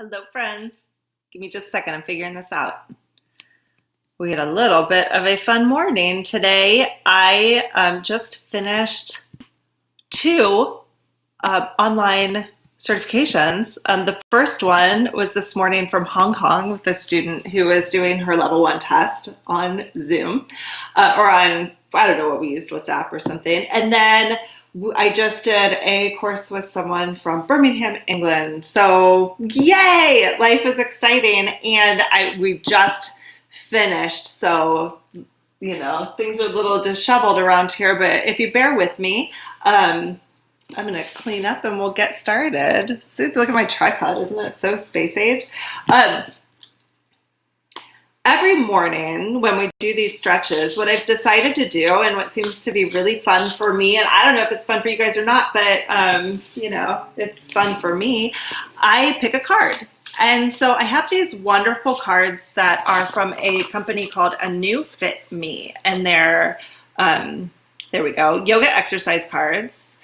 Hello, friends. Give me just a second. I'm figuring this out. We had a little bit of a fun morning today. I just finished two online certifications. The first one was this morning from Hong Kong with a student who was doing her level one test on Zoom or on, I don't know what we used, WhatsApp or something. And then I just did a course with someone from Birmingham, England. So yay, life is exciting. And we just finished. So, things are a little disheveled around here, but if you bear with me, I'm going to clean up and we'll get started. See, look at my tripod. Isn't it so space age? Every morning when we do these stretches, what I've decided to do and what seems to be really fun for me, and I don't know if it's fun for you guys or not, but, it's fun for me, I pick a card. And so I have these wonderful cards that are from a company called A New Fit Me. And they're, there we go, yoga exercise cards.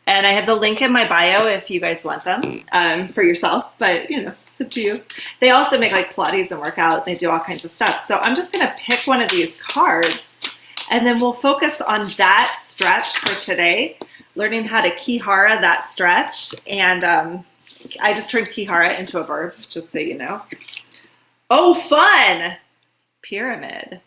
And I have the link in my bio if you guys want them for yourself, but it's up to you. They also make like Pilates and workout. They do all kinds of stuff. So I'm just gonna pick one of these cards and then we'll focus on that stretch for today, learning how to Ki-Hara that stretch. And I just turned Ki-Hara into a verb, just so you know. Oh, fun! Pyramid.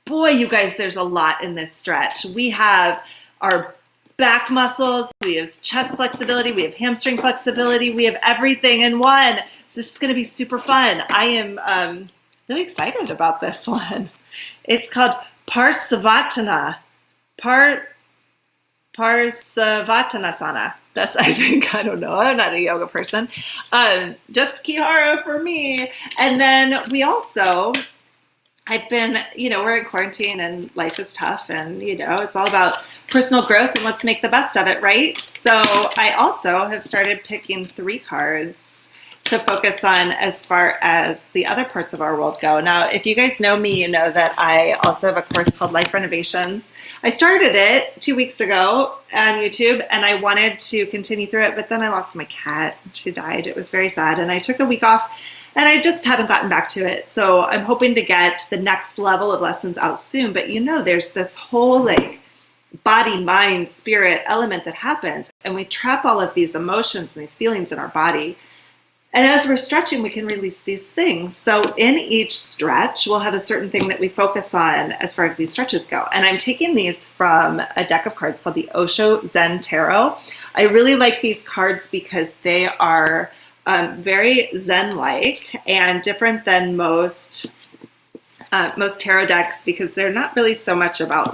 Boy, you guys, there's a lot in this stretch. We have our back muscles, we have chest flexibility, we have hamstring flexibility, we have everything in one. So this is going to be super fun. I am really excited about this one. It's called Parsavattana. Parsavatanasana. That's, I think, I don't know. I'm not a yoga person. Just Ki-Hara for me. And then we also, I've been, we're in quarantine and life is tough and, it's all about personal growth and let's make the best of it, right? So I also have started picking 3 cards to focus on as far as the other parts of our world go. Now, if you guys know me, you know that I also have a course called Life Renovations. I started it 2 weeks ago on YouTube and I wanted to continue through it, but then I lost my cat. She died. It was very sad. And I took a week off and I just haven't gotten back to it. So I'm hoping to get the next level of lessons out soon. But there's this whole body, mind, spirit element that happens. And we trap all of these emotions and these feelings in our body. And as we're stretching, we can release these things. So in each stretch, we'll have a certain thing that we focus on as far as these stretches go. And I'm taking these from a deck of cards called the Osho Zen Tarot. I really like these cards because they are very Zen-like and different than most tarot decks because they're not really so much about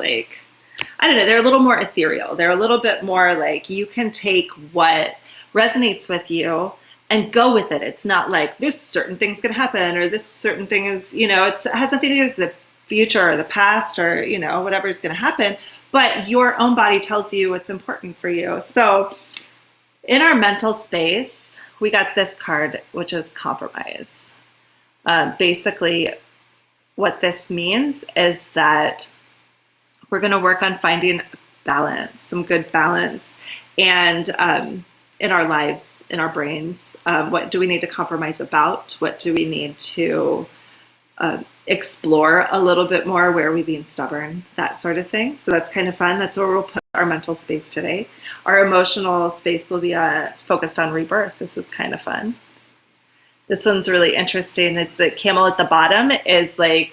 I don't know, they're a little more ethereal. They're a little bit more you can take what resonates with you and go with it. It's not this certain thing's going to happen or this certain thing is, it has nothing to do with the future or the past or, whatever is going to happen, but your own body tells you what's important for you. So in our mental space, we got this card, which is compromise. Basically, what this means is that we're going to work on finding balance, some good balance, and in our lives, in our brains. What do we need to compromise about? What do we need to explore a little bit more? Where are we being stubborn? That sort of thing. So that's kind of fun. That's where we'll put our mental space today. Our emotional space will be focused on rebirth. This is kind of fun. This one's really interesting. It's the camel at the bottom is the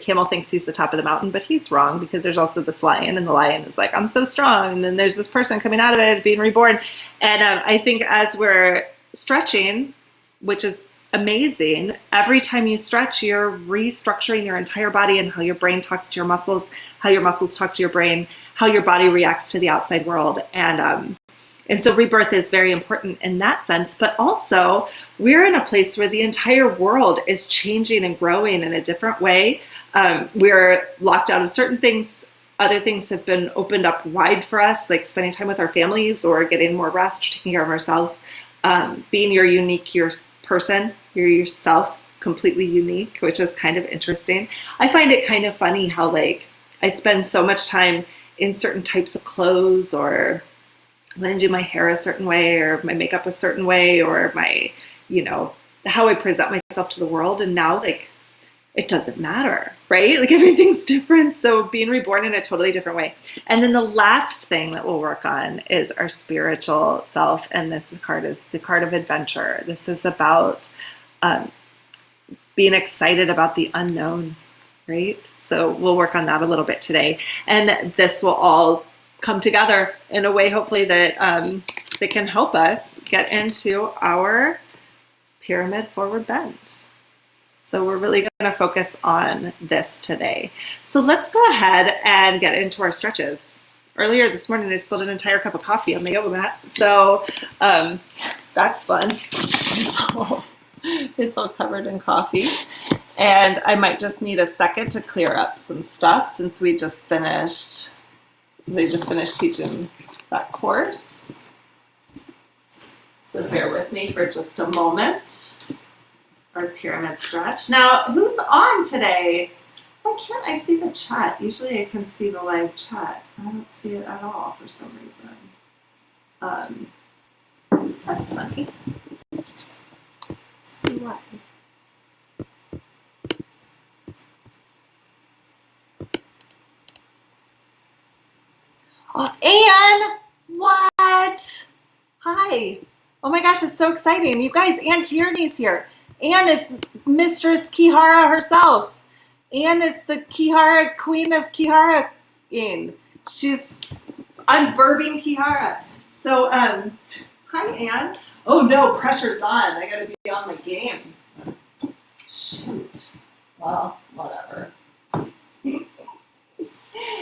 camel thinks he's the top of the mountain, but he's wrong because there's also this lion and the lion is I'm so strong. And then there's this person coming out of it being reborn. And I think as we're stretching, which is amazing, every time you stretch, you're restructuring your entire body and how your brain talks to your muscles, how your muscles talk to your brain, how your body reacts to the outside world. And so rebirth is very important in that sense, but also we're in a place where the entire world is changing and growing in a different way. We're locked out of certain things. Other things have been opened up wide for us, like spending time with our families or getting more rest, taking care of ourselves, being your person, you're yourself, completely unique, which is kind of interesting. I find it kind of funny how I spend so much time in certain types of clothes or I'm going to do my hair a certain way or my makeup a certain way or my, how I present myself to the world. And now, like, it doesn't matter, right? Like, everything's different. So being reborn in a totally different way. And then the last thing that we'll work on is our spiritual self. And this card is the card of adventure. This is about being excited about the unknown, right? So we'll work on that a little bit today. And this will all come together in a way, hopefully, that that can help us get into our pyramid forward bend. So we're really going to focus on this today. So let's go ahead and get into our stretches. Earlier this morning, I spilled an entire cup of coffee on my yoga mat. So that's fun. It's all covered in coffee. And I might just need a second to clear up some stuff since they just finished teaching that course. So bear with me for just a moment. Our pyramid stretch. Now, who's on today? Why can't I see the chat? Usually I can see the live chat. I don't see it at all for some reason. That's funny. See why. Oh, Anne! What? Hi. Oh my gosh, it's so exciting. You guys, Anne Tierney's here. Anne is Mistress Ki-Hara herself. Anne is the Ki-Hara, Queen of Ki-Hara. I'm verbing Ki-Hara. So, hi, Anne. Oh no, pressure's on. I gotta be on my game. Shoot. Well, whatever.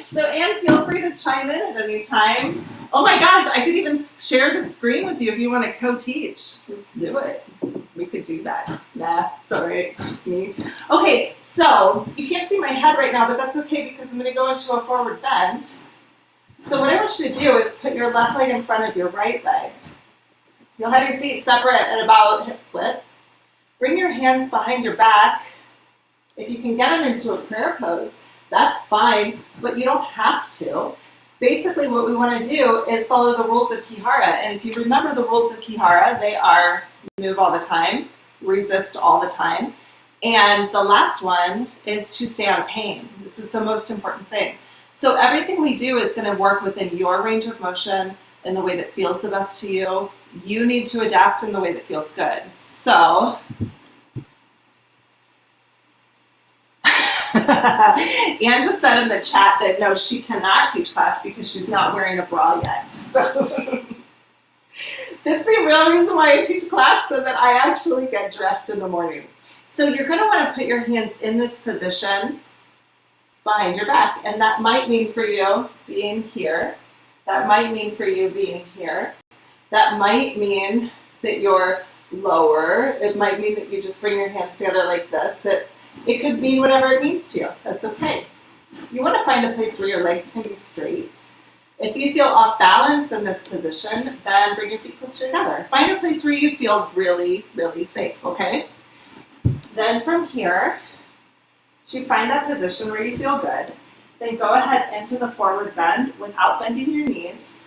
So, Anne, feel free to chime in at any time. Oh my gosh, I could even share the screen with you if you want to co-teach. Let's do it. We could do that. Nah, it's all right. Just me. Okay, so you can't see my head right now, but that's okay because I'm going to go into a forward bend. So what I want you to do is put your left leg in front of your right leg. You'll have your feet separate at about hip width. Bring your hands behind your back. If you can get them into a prayer pose, that's fine, but you don't have to. Basically, what we want to do is follow the rules of Ki-Hara. And if you remember the rules of Ki-Hara, they are move all the time, resist all the time. And the last one is to stay out of pain. This is the most important thing. So everything we do is going to work within your range of motion in the way that feels the best to you. You need to adapt in the way that feels good. So Anne just said in the chat that no, she cannot teach class because she's not wearing a bra yet. So that's the real reason why I teach class, so that I actually get dressed in the morning. So you're going to want to put your hands in this position behind your back. And that might mean for you being here. That might mean for you being here. That might mean that you're lower. It might mean that you just bring your hands together like this. It could mean whatever it means to you. That's okay. You want to find a place where your legs can be straight. If you feel off balance in this position, then bring your feet closer together. Find a place where you feel really, really safe, okay? Then from here, to find that position where you feel good, then go ahead into the forward bend without bending your knees,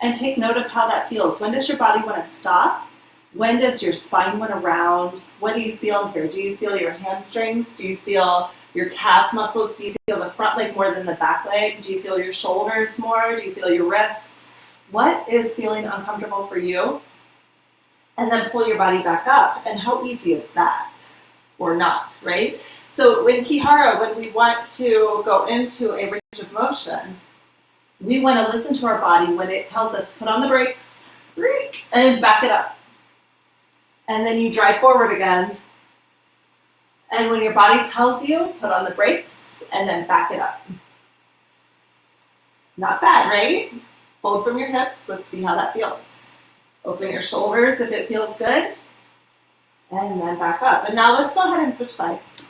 and take note of how that feels. When does your body want to stop? When does your spine want to round? What do you feel here? Do you feel your hamstrings? Do you feel your calf muscles? Do you feel the front leg more than the back leg? Do you feel your shoulders more? Do you feel your wrists? What is feeling uncomfortable for you? And then pull your body back up. And how easy is that? Or not, right? So in Ki-Hara, when we want to go into a range of motion, we want to listen to our body when it tells us put on the brakes, and back it up. And then you drive forward again. And when your body tells you, put on the brakes and then back it up. Not bad, right? Fold from your hips. Let's see how that feels. Open your shoulders if it feels good. And then back up. And now let's go ahead and switch sides.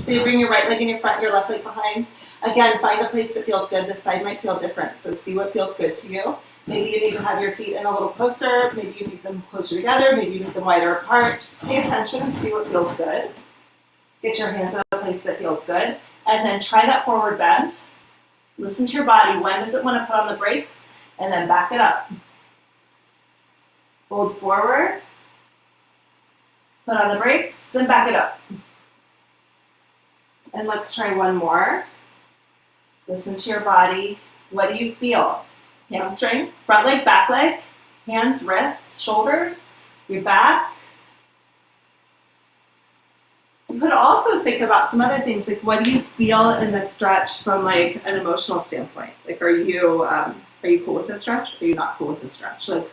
So you bring your right leg in your front, your left leg behind. Again, find a place that feels good. This side might feel different. So see what feels good to you. Maybe you need to have your feet in a little closer. Maybe you need them closer together. Maybe you need them wider apart. Just pay attention and see what feels good. Get your hands in a place that feels good. And then try that forward bend. Listen to your body. When does it want to put on the brakes? And then back it up. Fold forward. Put on the brakes and back it up. And let's try one more. Listen to your body. What do you feel? Hamstring, front leg, back leg, hands, wrists, shoulders, your back. You could also think about some other things, like what do you feel in the stretch from like an emotional standpoint? Like, are you cool with this stretch? Are you not cool with this stretch? Like,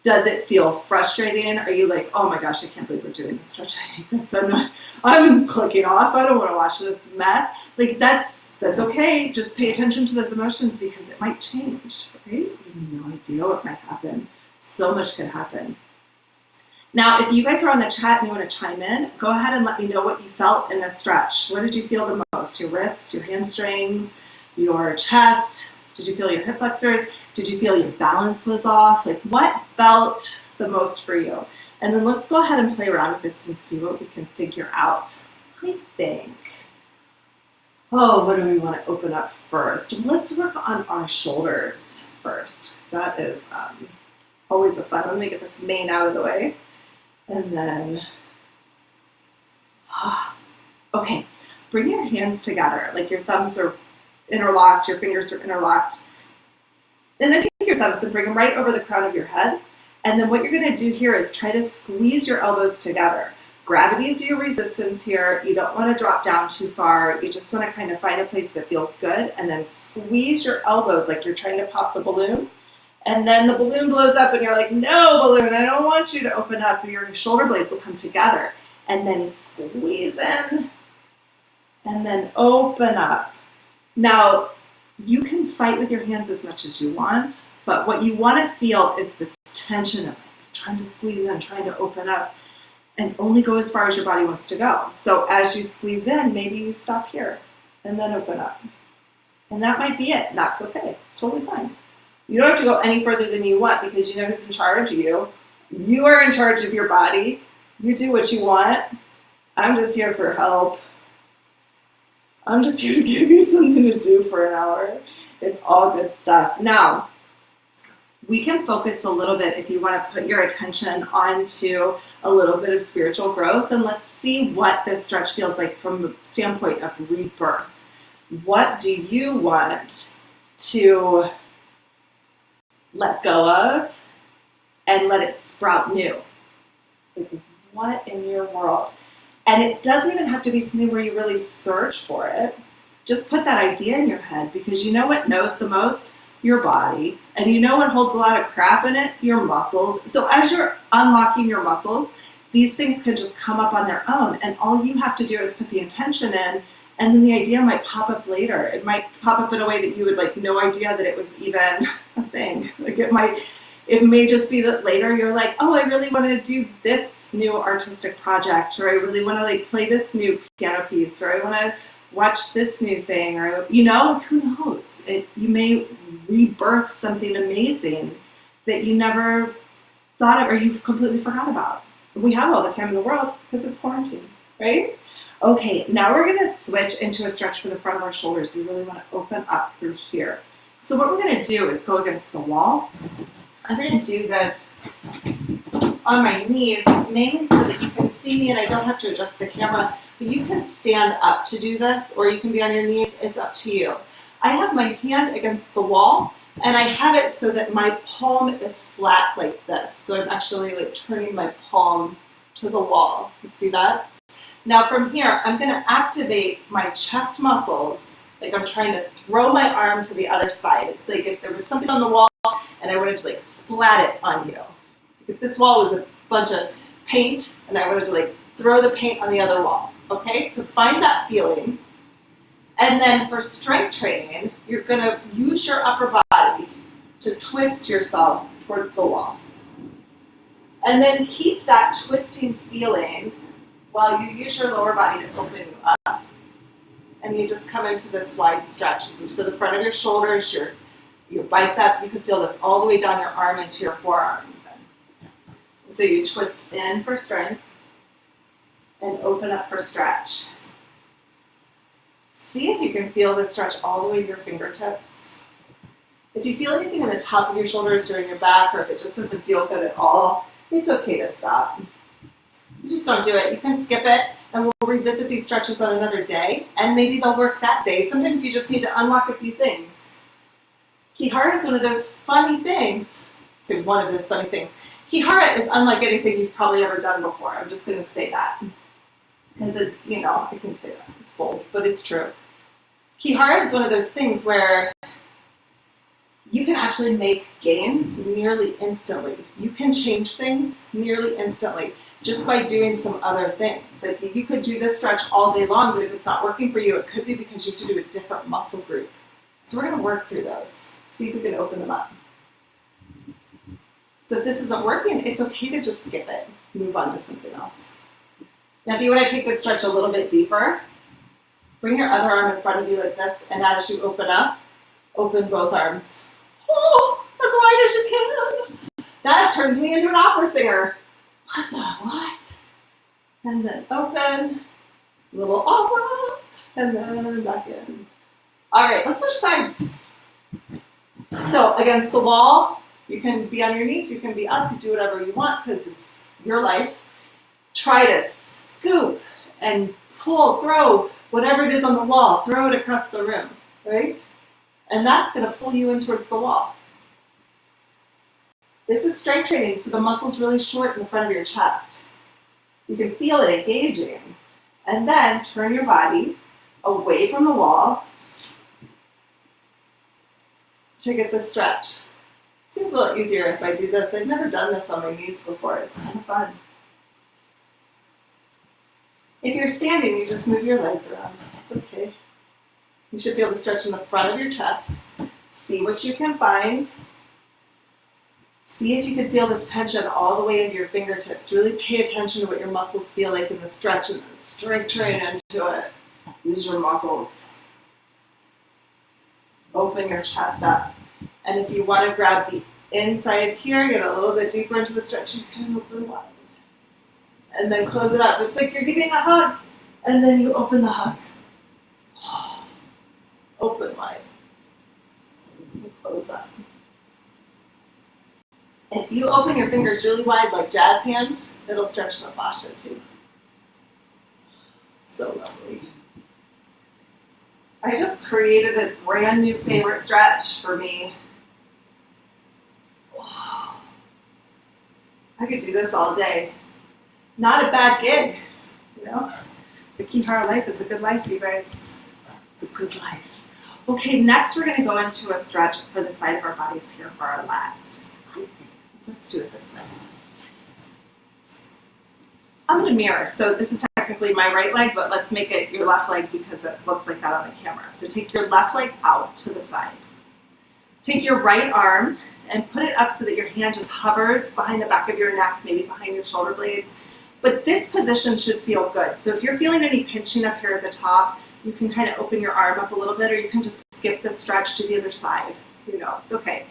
does it feel frustrating? Are you like, oh my gosh, I can't believe we're doing this stretch. I hate this. I'm clicking off. I don't want to watch this mess. Like, that's okay. Just pay attention to those emotions because it might change, right? You have no idea what might happen. So much could happen. Now, if you guys are on the chat and you want to chime in, go ahead and let me know what you felt in this stretch. What did you feel the most? Your wrists, your hamstrings, your chest? Did you feel your hip flexors? Did you feel your balance was off? Like, what felt the most for you? And then let's go ahead and play around with this and see what we can figure out. I think, what do we want to open up first? Let's work on our shoulders first, because that is always a fun. Let me get this mane out of the way. And then, okay, bring your hands together, like your thumbs are interlocked, your fingers are interlocked. And then take your thumbs and bring them right over the crown of your head. And then what you're going to do here is try to squeeze your elbows together. Gravity is your resistance here. You don't want to drop down too far. You just want to kind of find a place that feels good. And then squeeze your elbows like you're trying to pop the balloon. And then the balloon blows up and you're like, no, balloon, I don't want you to open up. Your shoulder blades will come together. And then squeeze in. And then open up. Now, you can fight with your hands as much as you want, but what you want to feel is this tension of trying to squeeze in, trying to open up, and only go as far as your body wants to go. So as you squeeze in, maybe you stop here and then open up. And that might be it. That's okay. It's totally fine. You don't have to go any further than you want because you know who's in charge? You. You are in charge of your body. You do what you want. I'm just here for help. I'm just here to give you something to do for an hour. It's all good stuff. Now, we can focus a little bit if you want to put your attention onto a little bit of spiritual growth, and let's see what this stretch feels like from the standpoint of rebirth. What do you want to let go of and let it sprout new? Like, what in your world? And it doesn't even have to be something where you really search for it. Just put that idea in your head, because you know what knows the most? Your body. And you know what holds a lot of crap in it? Your muscles. So as you're unlocking your muscles, these things can just come up on their own. And all you have to do is put the intention in, and then the idea might pop up later. It might pop up in a way that you would like no idea that it was even a thing. Like it may just be that later you're like, oh, I really want to do this new artistic project, or I really want to like play this new piano piece, or I want to watch this new thing, or, you know, who knows? You may rebirth something amazing that you never thought of or you've completely forgot about. We have all the time in the world because it's quarantine, right? Okay, now we're going to switch into a stretch for the front of our shoulders. We really want to open up through here. So what we're going to do is go against the wall. I'm going to do this on my knees, mainly so that you can see me and I don't have to adjust the camera. But you can stand up to do this, or you can be on your knees. It's up to you. I have my hand against the wall, and I have it so that my palm is flat like this. So I'm actually like turning my palm to the wall. You see that? Now from here, I'm going to activate my chest muscles. Like I'm trying to throw my arm to the other side. It's like if there was something on the wall and I wanted to like splat it on you. If this wall was a bunch of paint and I wanted to like throw the paint on the other wall. Okay, so find that feeling. And then for strength training, you're going to use your upper body to twist yourself towards the wall. And then keep that twisting feeling while you use your lower body to open you up. And you just come into this wide stretch. This is for the front of your shoulders, your bicep. You can feel this all the way down your arm into your forearm. And so you twist in for strength and open up for stretch. See if you can feel this stretch all the way to your fingertips. If you feel anything in the top of your shoulders or in your back, or if it just doesn't feel good at all, it's okay to stop. just don't do it. You can skip it, and we'll revisit these stretches on another day, and maybe they'll work that day. Sometimes you just need to unlock a few things. Ki-Hara is one of those funny things. Say one of those funny things. Ki-Hara is unlike anything you've probably ever done before. I'm just going to say that. Because it's, I can say that. It's bold, but it's true. Ki-Hara is one of those things where you can actually make gains nearly instantly. You can change things nearly instantly just by doing some other things. Like you could do this stretch all day long, but if it's not working for you, it could be because you have to do a different muscle group. So we're going to work through those. See if we can open them up. So if this isn't working, it's okay to just skip it. Move on to something else. Now if you want to take this stretch a little bit deeper, bring your other arm in front of you like this, and as you open up, open both arms. Oh, as wide as you can. That turned me into an opera singer. What? And then open, little opera, and then back in. All right, let's switch sides. So against the wall, you can be on your knees, you can be up, you do whatever you want because it's your life. Try to scoop and pull, throw whatever it is on the wall, throw it across the room, right? And that's going to pull you in towards the wall. This is strength training, so the muscle's really short in the front of your chest. You can feel it engaging. And then turn your body away from the wall to get the stretch. Seems a little easier if I do this. I've never done this on my knees before. It's kind of fun. If you're standing, you just move your legs around. It's okay. You should be able to stretch in the front of your chest. See what you can find. See if you can feel this tension all the way into your fingertips. Really pay attention to what your muscles feel like in the stretch and then strength train into it. Use your muscles. Open your chest up. And if you want to grab the inside here, get a little bit deeper into the stretch, you can open wide. And then close it up. It's like you're giving a hug, and then you open the hug. Open wide. And close up. If you open your fingers really wide like jazz hands, it'll stretch the fascia too. So lovely. I just created a brand new favorite stretch for me. Whoa. I could do this all day. Not a bad gig, The Ki-Hara life is a good life, you guys. It's a good life. Okay, next we're going to go into a stretch for the side of our bodies here for our lats. Let's do it this way. I'm going to mirror. So this is technically my right leg, but let's make it your left leg because it looks like that on the camera. So take your left leg out to the side. Take your right arm and put it up so that your hand just hovers behind the back of your neck, maybe behind your shoulder blades. But this position should feel good. So if you're feeling any pinching up here at the top, you can kind of open your arm up a little bit, or you can just skip the stretch to the other side. It's okay.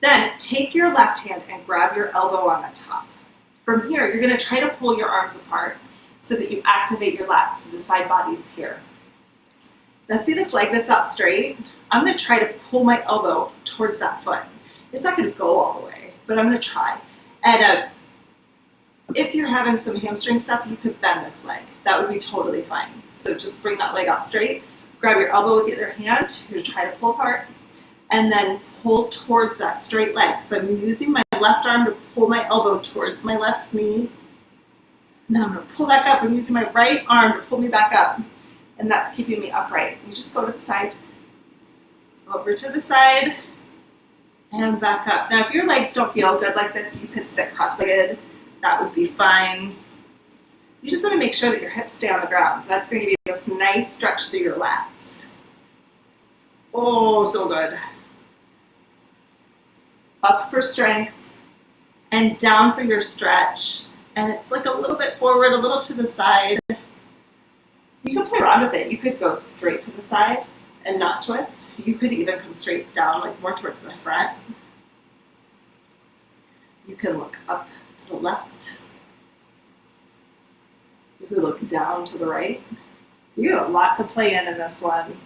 Then take your left hand and grab your elbow on the top. From here, you're going to try to pull your arms apart so that you activate your lats, so the side body's here. Now see this leg that's out straight? I'm going to try to pull my elbow towards that foot. It's not going to go all the way, but I'm going to try. And if you're having some hamstring stuff, you could bend this leg. That would be totally fine. So just bring that leg out straight, grab your elbow with the other hand, you're going to try to pull apart, and then pull towards that straight leg. So I'm using my left arm to pull my elbow towards my left knee. And then I'm going to pull back up. I'm using my right arm to pull me back up. And that's keeping me upright. You just go to the side, over to the side, and back up. Now if your legs don't feel good like this, you could sit cross-legged. That would be fine. You just want to make sure that your hips stay on the ground. That's going to be this nice stretch through your lats. Oh, so good. Up for strength and down for your stretch. And it's like a little bit forward, a little to the side. You can play around with it. You could go straight to the side and not twist. You could even come straight down, like more towards the front. You can look up to the left. You could look down to the right. You have a lot to play in this one.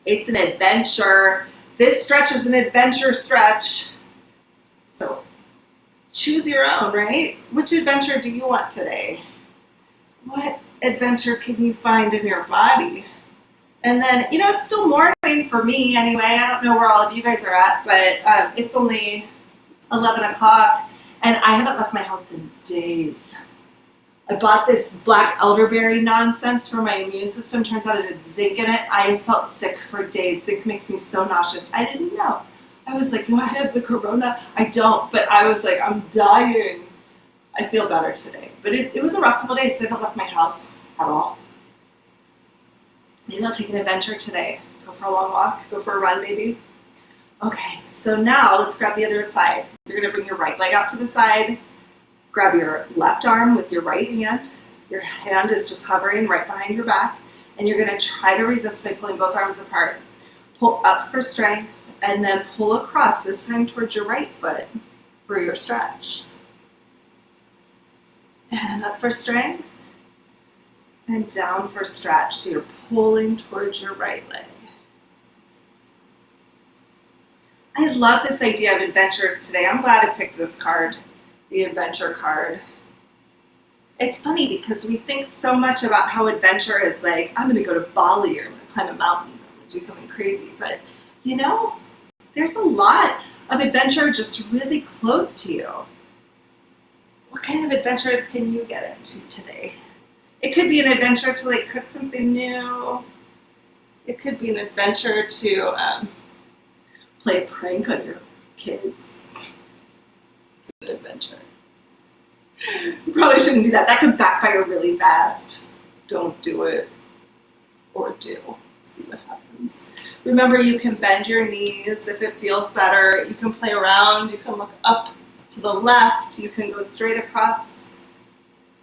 It's an adventure. This stretch is an adventure stretch. So choose your own, right? Which adventure do you want today? what adventure can you find in your body? And then, it's still morning for me anyway. I don't know where all of you guys are at, but it's only 11 o'clock and I haven't left my house in days. I bought this black elderberry nonsense for my immune system. Turns out it had zinc in it. I felt sick for days. Zinc makes me so nauseous. I didn't know. I was like, do I have the corona? I don't, but I was like, I'm dying. I feel better today. But it was a rough couple days, so I haven't left my house at all. Maybe I'll take an adventure today. Go for a long walk, go for a run maybe. Okay, so now let's grab the other side. You're gonna bring your right leg out to the side. Grab your left arm with your right hand. Your hand is just hovering right behind your back. And you're gonna try to resist by pulling both arms apart. Pull up for strength and then pull across, this time towards your right foot for your stretch. And up for strength and down for stretch. So you're pulling towards your right leg. I love this idea of adventures today. I'm glad I picked this card, the adventure card. It's funny because we think so much about how adventure is like, I'm going to go to Bali or I'm going to climb a mountain or I'm going to do something crazy. But, there's a lot of adventure just really close to you. What kind of adventures can you get into today? It could be an adventure to cook something new. It could be an adventure to play a prank on your kids. It's an adventure. You probably shouldn't do that. That could backfire really fast. Don't do it. Or do. See what happens. Remember, you can bend your knees if it feels better. You can play around. You can look up to the left. You can go straight across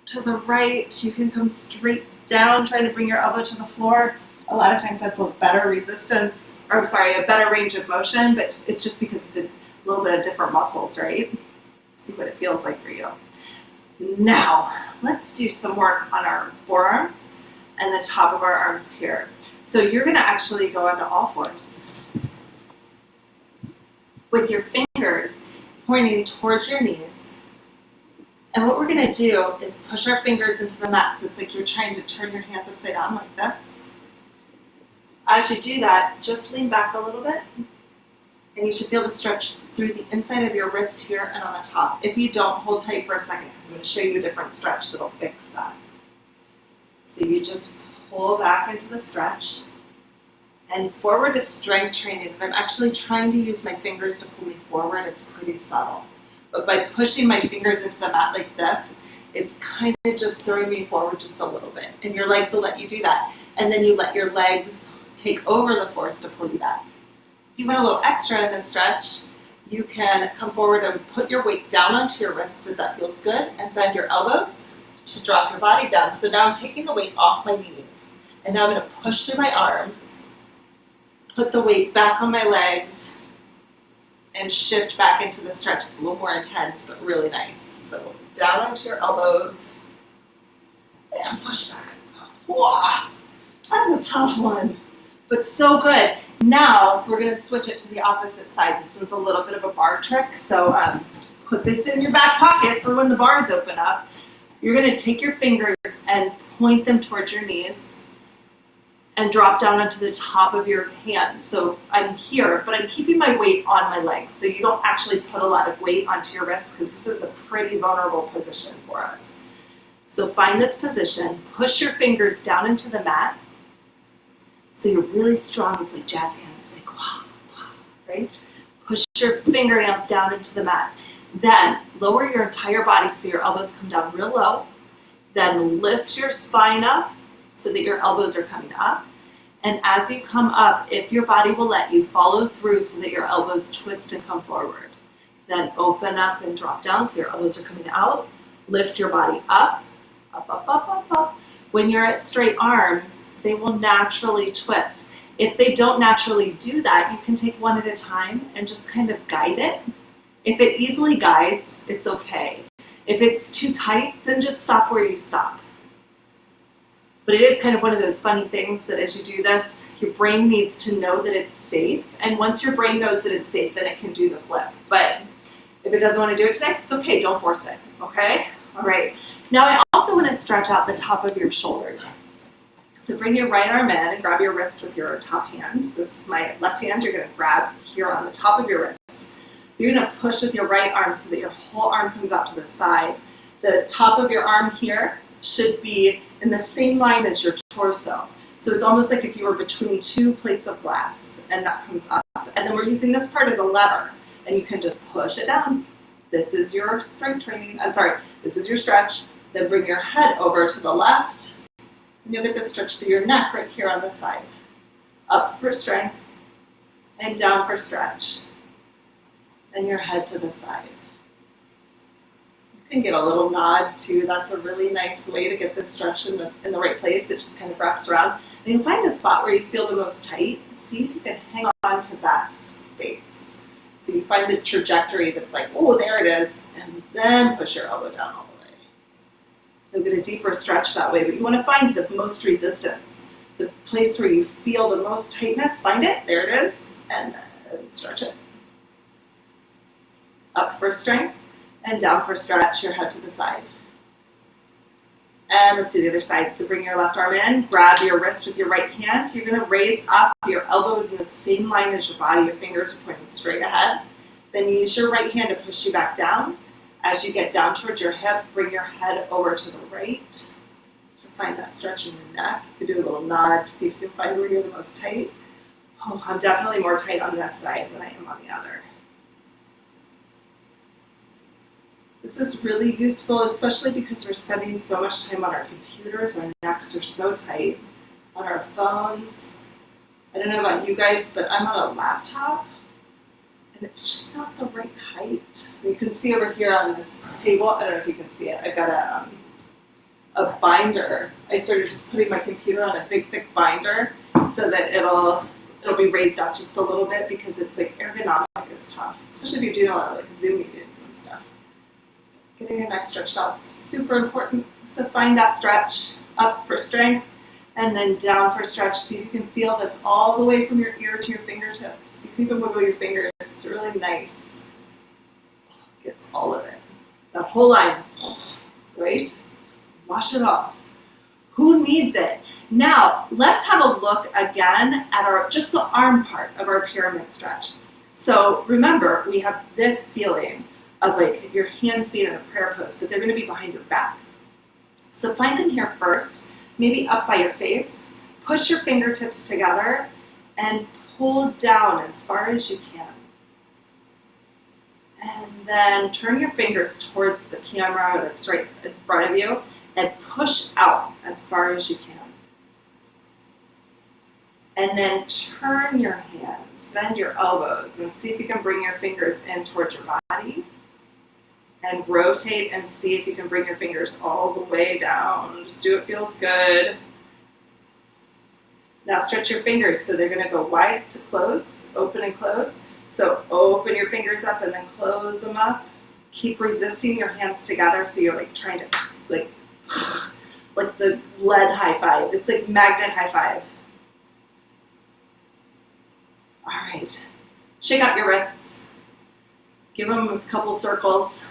to the right. You can come straight down, trying to bring your elbow to the floor. A lot of times that's a better resistance, or a better range of motion, but it's just because it's a little bit of different muscles, right? See what it feels like for you. Now, let's do some work on our forearms and the top of our arms here. So you're gonna actually go onto all fours with your fingers pointing towards your knees. And what we're gonna do is push our fingers into the mat. So it's like you're trying to turn your hands upside down like this. As you do that, just lean back a little bit. And you should feel the stretch through the inside of your wrist here and on the top. If you don't, hold tight for a second because I'm going to show you a different stretch that'll fix that. So you just pull back into the stretch. And forward is strength training. And I'm actually trying to use my fingers to pull me forward. It's pretty subtle. But by pushing my fingers into the mat like this, it's kind of just throwing me forward just a little bit. And your legs will let you do that. And then you let your legs take over the force to pull you back. If you want a little extra in this stretch, you can come forward and put your weight down onto your wrists if that feels good, and bend your elbows to drop your body down. So now I'm taking the weight off my knees, and now I'm going to push through my arms, put the weight back on my legs, and shift back into the stretch. It's a little more intense, but really nice. So down onto your elbows, and push back. Wow, that's a tough one, but so good. Now we're going to switch it to the opposite side. This one's a little bit of a bar trick, so put this in your back pocket for when the bars open up. You're going to take your fingers and point them towards your knees and drop down onto the top of your hands. So I'm here, but I'm keeping my weight on my legs, so you don't actually put a lot of weight onto your wrists because this is a pretty vulnerable position for us. So find this position, push your fingers down into the mat. So you're really strong. It's like jazz hands, like wah, wah, right? Push your fingernails down into the mat. Then lower your entire body so your elbows come down real low. Then lift your spine up so that your elbows are coming up. And as you come up, if your body will let you, follow through so that your elbows twist and come forward. Then open up and drop down so your elbows are coming out. Lift your body up, up, up, up, up, up. When you're at straight arms, they will naturally twist. If they don't naturally do that, you can take one at a time and just kind of guide it. If it easily guides, it's okay. If it's too tight, then just stop where you stop. But it is kind of one of those funny things that as you do this, your brain needs to know that it's safe. And once your brain knows that it's safe, then it can do the flip. But if it doesn't want to do it today, it's okay. Don't force it, okay? All right. Now I also want to stretch out the top of your shoulders. So bring your right arm in and grab your wrist with your top hand. So this is my left hand. You're going to grab here on the top of your wrist. You're going to push with your right arm so that your whole arm comes out to the side. The top of your arm here should be in the same line as your torso. So it's almost like if you were between two plates of glass, and that comes up. And then we're using this part as a lever, and you can just push it down. This is your strength training. This is your stretch. Then bring your head over to the left, and you'll get this stretch through your neck right here on the side. Up for strength, and down for stretch. And your head to the side. You can get a little nod too. That's a really nice way to get this stretch in the right place. It just kind of wraps around. And you'll find a spot where you feel the most tight. See if you can hang on to that space. So you find the trajectory that's like, oh, there it is. And then push your elbow down all the way. You'll get a deeper stretch that way, but you want to find the most resistance. The place where you feel the most tightness, find it, there it is, and then stretch it. Up for strength, and down for stretch, your head to the side. And let's do the other side. So bring your left arm in, grab your wrist with your right hand. You're going to raise up. Your elbow is in the same line as your body. Your fingers are pointing straight ahead. Then use your right hand to push you back down. As you get down towards your hip, bring your head over to the right to find that stretch in your neck. You can do a little nod to see if you can find where you're the most tight. Oh, I'm definitely more tight on this side than I am on the other. This is really useful, especially because we're spending so much time on our computers. Our necks are so tight. On our phones. I don't know about you guys, but I'm on a laptop, and it's just not the right height. You can see over here on this table, I don't know if you can see it, I've got a binder. I started just putting my computer on a big, thick binder so that it'll be raised up just a little bit, because it's like ergonomic is tough, especially if you're doing a lot of like Zoom meetings and stuff. Getting your neck stretched out is super important. So find that stretch. Up for strength, and then down for stretch. See if you can feel this all the way from your ear to your fingertips. See if you can wiggle your fingers. It's really nice. Gets all of it. That whole line. Right? Wash it off. Who needs it? Now, let's have a look again at just the arm part of our pyramid stretch. So remember, we have this feeling of like your hands being in a prayer pose, but they're going to be behind your back. So find them here first, maybe up by your face. Push your fingertips together and pull down as far as you can. And then turn your fingers towards the camera that's right in front of you and push out as far as you can. And then turn your hands, bend your elbows, and see if you can bring your fingers in towards your body. And rotate and see if you can bring your fingers all the way down. Just do what feels good. Now stretch your fingers so they're going to go wide to close, open and close. So open your fingers up and then close them up. Keep resisting your hands together so you're like trying to like the lead high five. It's like magnet high five. All right. Shake out your wrists. Give them a couple circles.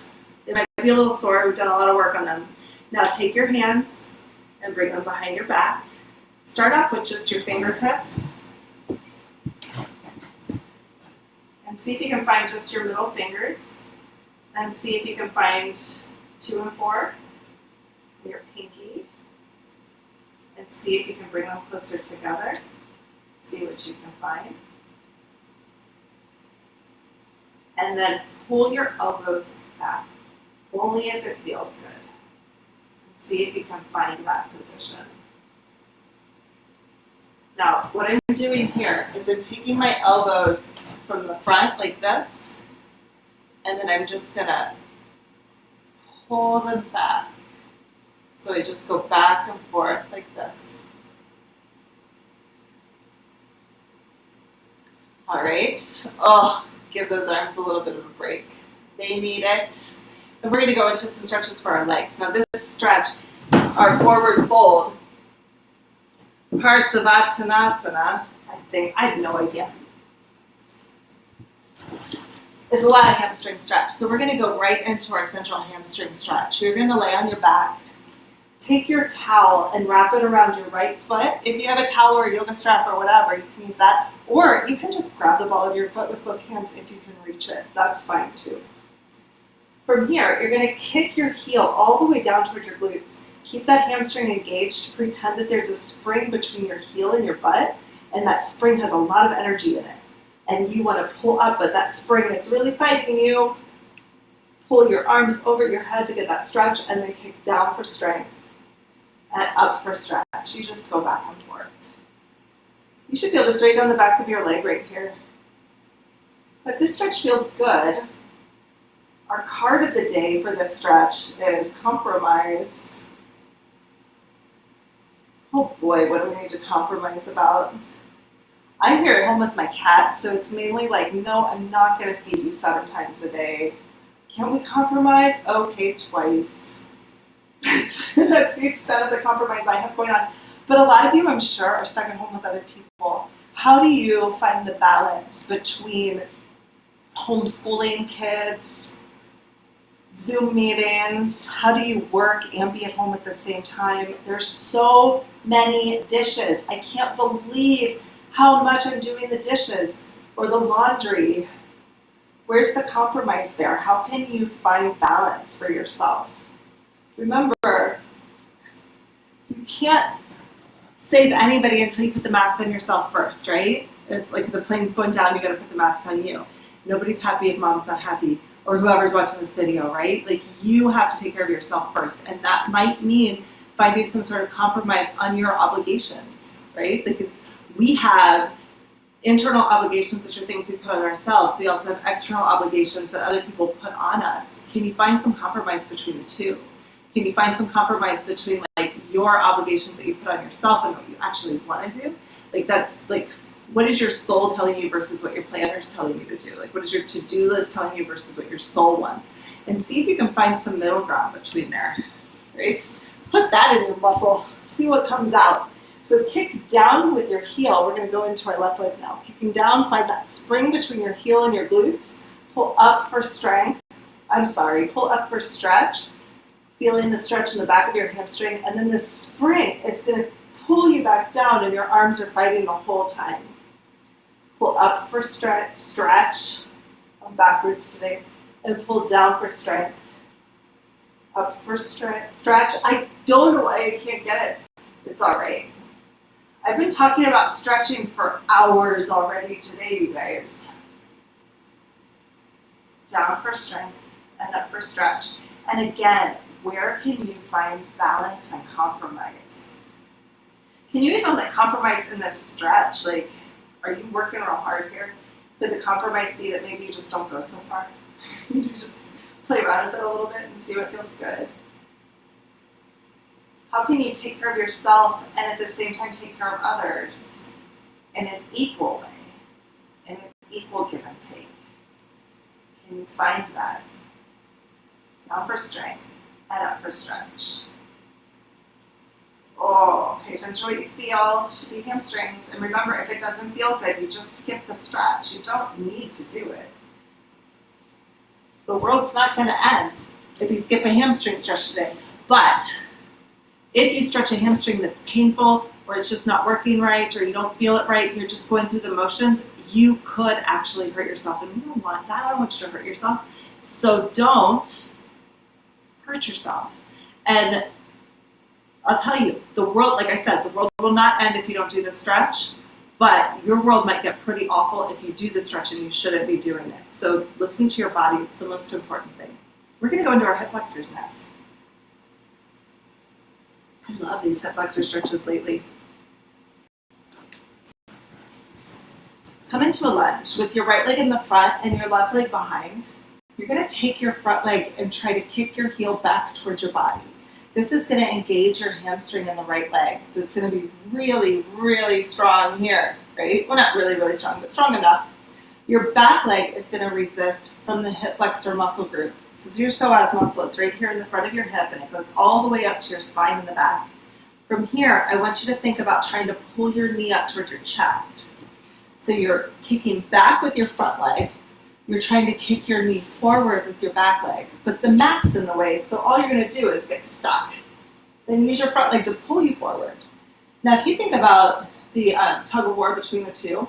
They might be a little sore. We've done a lot of work on them. Now take your hands and bring them behind your back. Start off with just your fingertips. And see if you can find just your middle fingers. And see if you can find 2 and 4, your pinky. And see if you can bring them closer together. See what you can find. And then pull your elbows back, only if it feels good. And see if you can find that position. Now, what I'm doing here is I'm taking my elbows from the front like this, and then I'm just gonna pull them back. So I just go back and forth like this. All right. Oh. Give those arms a little bit of a break. They need it. And we're going to go into some stretches for our legs. Now this stretch, our forward fold, Parsavatanasana, I have no idea, is a lot of hamstring stretch. So we're going to go right into our central hamstring stretch. You're going to lay on your back take your towel and wrap it around your right foot. If you have a towel or a yoga strap or whatever, you can use that. Or you can just grab the ball of your foot with both hands if you can reach it. That's fine too. From here, you're going to kick your heel all the way down toward your glutes. Keep that hamstring engaged. Pretend that there's a spring between your heel and your butt, and that spring has a lot of energy in it. And you want to pull up, but that spring is really fighting you. Pull your arms over your head to get that stretch, and then kick down for strength and up for stretch. You just go back and forth. You should feel this right down the back of your leg right here. But if this stretch feels good, our card of the day for this stretch is compromise. Oh boy, what do we need to compromise about? I'm here at home with my cat, so it's mainly like, no, I'm not going to feed you 7 times a day. Can we compromise? Okay, twice. That's the extent of the compromise I have going on. But a lot of you, I'm sure, are stuck at home with other people. How do you find the balance between homeschooling kids, Zoom meetings? How do you work and be at home at the same time? There's so many dishes. I can't believe how much I'm doing the dishes or the laundry. Where's the compromise there? How can you find balance for yourself? Remember, you can't save anybody until you put the mask on yourself first, right? It's like the plane's going down, you gotta put the mask on you. Nobody's happy if mom's not happy, or whoever's watching this video, right? Like, you have to take care of yourself first, and that might mean finding some sort of compromise on your obligations, right? Like, we have internal obligations, which are things we put on ourselves. We also have external obligations that other people put on us. Can you find some compromise between the two? Can you find some compromise between like your obligations that you put on yourself and what you actually want to do? Like, that's like, what is your soul telling you versus what your planner is telling you to do? Like, what is your to-do list telling you versus what your soul wants? And see if you can find some middle ground between there, right? Put that in your muscle, see what comes out. So kick down with your heel. We're going to go into our left leg now. Kicking down, find that spring between your heel and your glutes. Pull up for strength. Pull up for stretch. Feeling the stretch in the back of your hamstring. And then the spring is going to pull you back down, and your arms are fighting the whole time. Pull up for stretch. I'm backwards today. And pull down for strength. Up for stretch. I don't know why I can't get it. It's all right. I've been talking about stretching for hours already today, you guys. Down for strength and up for stretch. And again, where can you find balance and compromise? Can you even like compromise in this stretch? Like, are you working real hard here? Could the compromise be that maybe you just don't go so far? You just play around with it a little bit and see what feels good? How can you take care of yourself and at the same time take care of others in an equal way, in an equal give and take? Can you find that? Down for strength and up for stretch. Oh, pay attention to what you feel. Should be hamstrings. And remember, if it doesn't feel good, you just skip the stretch. You don't need to do it. The world's not going to end if you skip a hamstring stretch today. But if you stretch a hamstring that's painful, or it's just not working right, or you don't feel it right, you're just going through the motions, you could actually hurt yourself. And you don't want that. I don't want you to hurt yourself. So don't hurt yourself. And I'll tell you, the world, like I said, the world will not end if you don't do the stretch, but your world might get pretty awful if you do the stretch and you shouldn't be doing it. So listen to your body. It's the most important thing. We're going to go into our hip flexors next. I love these hip flexor stretches lately. Come into a lunge with your right leg in the front and your left leg behind. You're going to take your front leg and try to kick your heel back towards your body. This is going to engage your hamstring in the right leg. So it's going to be really, really strong here, right? Well, not really, really strong, but strong enough. Your back leg is going to resist from the hip flexor muscle group. This is your psoas muscle. It's right here in the front of your hip, and it goes all the way up to your spine in the back. From here, I want you to think about trying to pull your knee up towards your chest. So you're kicking back with your front leg. You're trying to kick your knee forward with your back leg, but the mat's in the way, so all you're going to do is get stuck. Then use your front leg to pull you forward. Now, if you think about the tug of war between the two,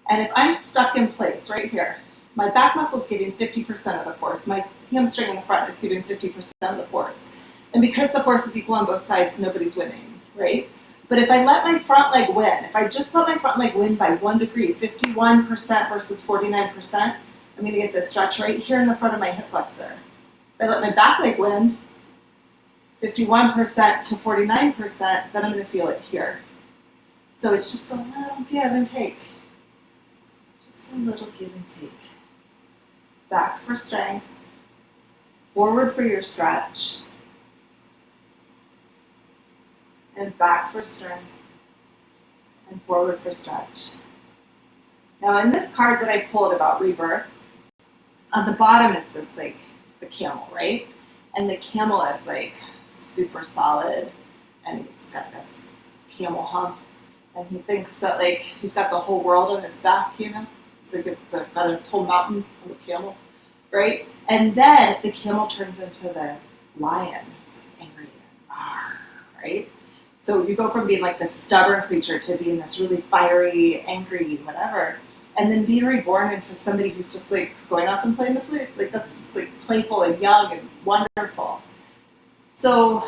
and if I'm stuck in place right here, my back muscle is giving 50% of the force. My hamstring in the front is giving 50% of the force. And because the force is equal on both sides, nobody's winning, right? But if I let my front leg win, if I just let my front leg win by 1 degree, 51% versus 49%, I'm going to get this stretch right here in the front of my hip flexor. If I let my back leg win, 51% to 49%, then I'm going to feel it here. So it's just a little give and take. Just a little give and take. Back for strength, forward for your stretch, and back for strength, and forward for stretch. Now in this card that I pulled about rebirth, on the bottom is this like the camel, right? And the camel is like super solid, and he's got this camel hump, and he thinks that like he's got the whole world on his back, you know? It's like got his whole mountain on the camel, right? And then the camel turns into the lion. He's like angry and rawr, right? So you go from being like this stubborn creature to being this really fiery, angry, whatever, and then being reborn into somebody who's just like going off and playing the flute. Like that's like playful and young and wonderful. So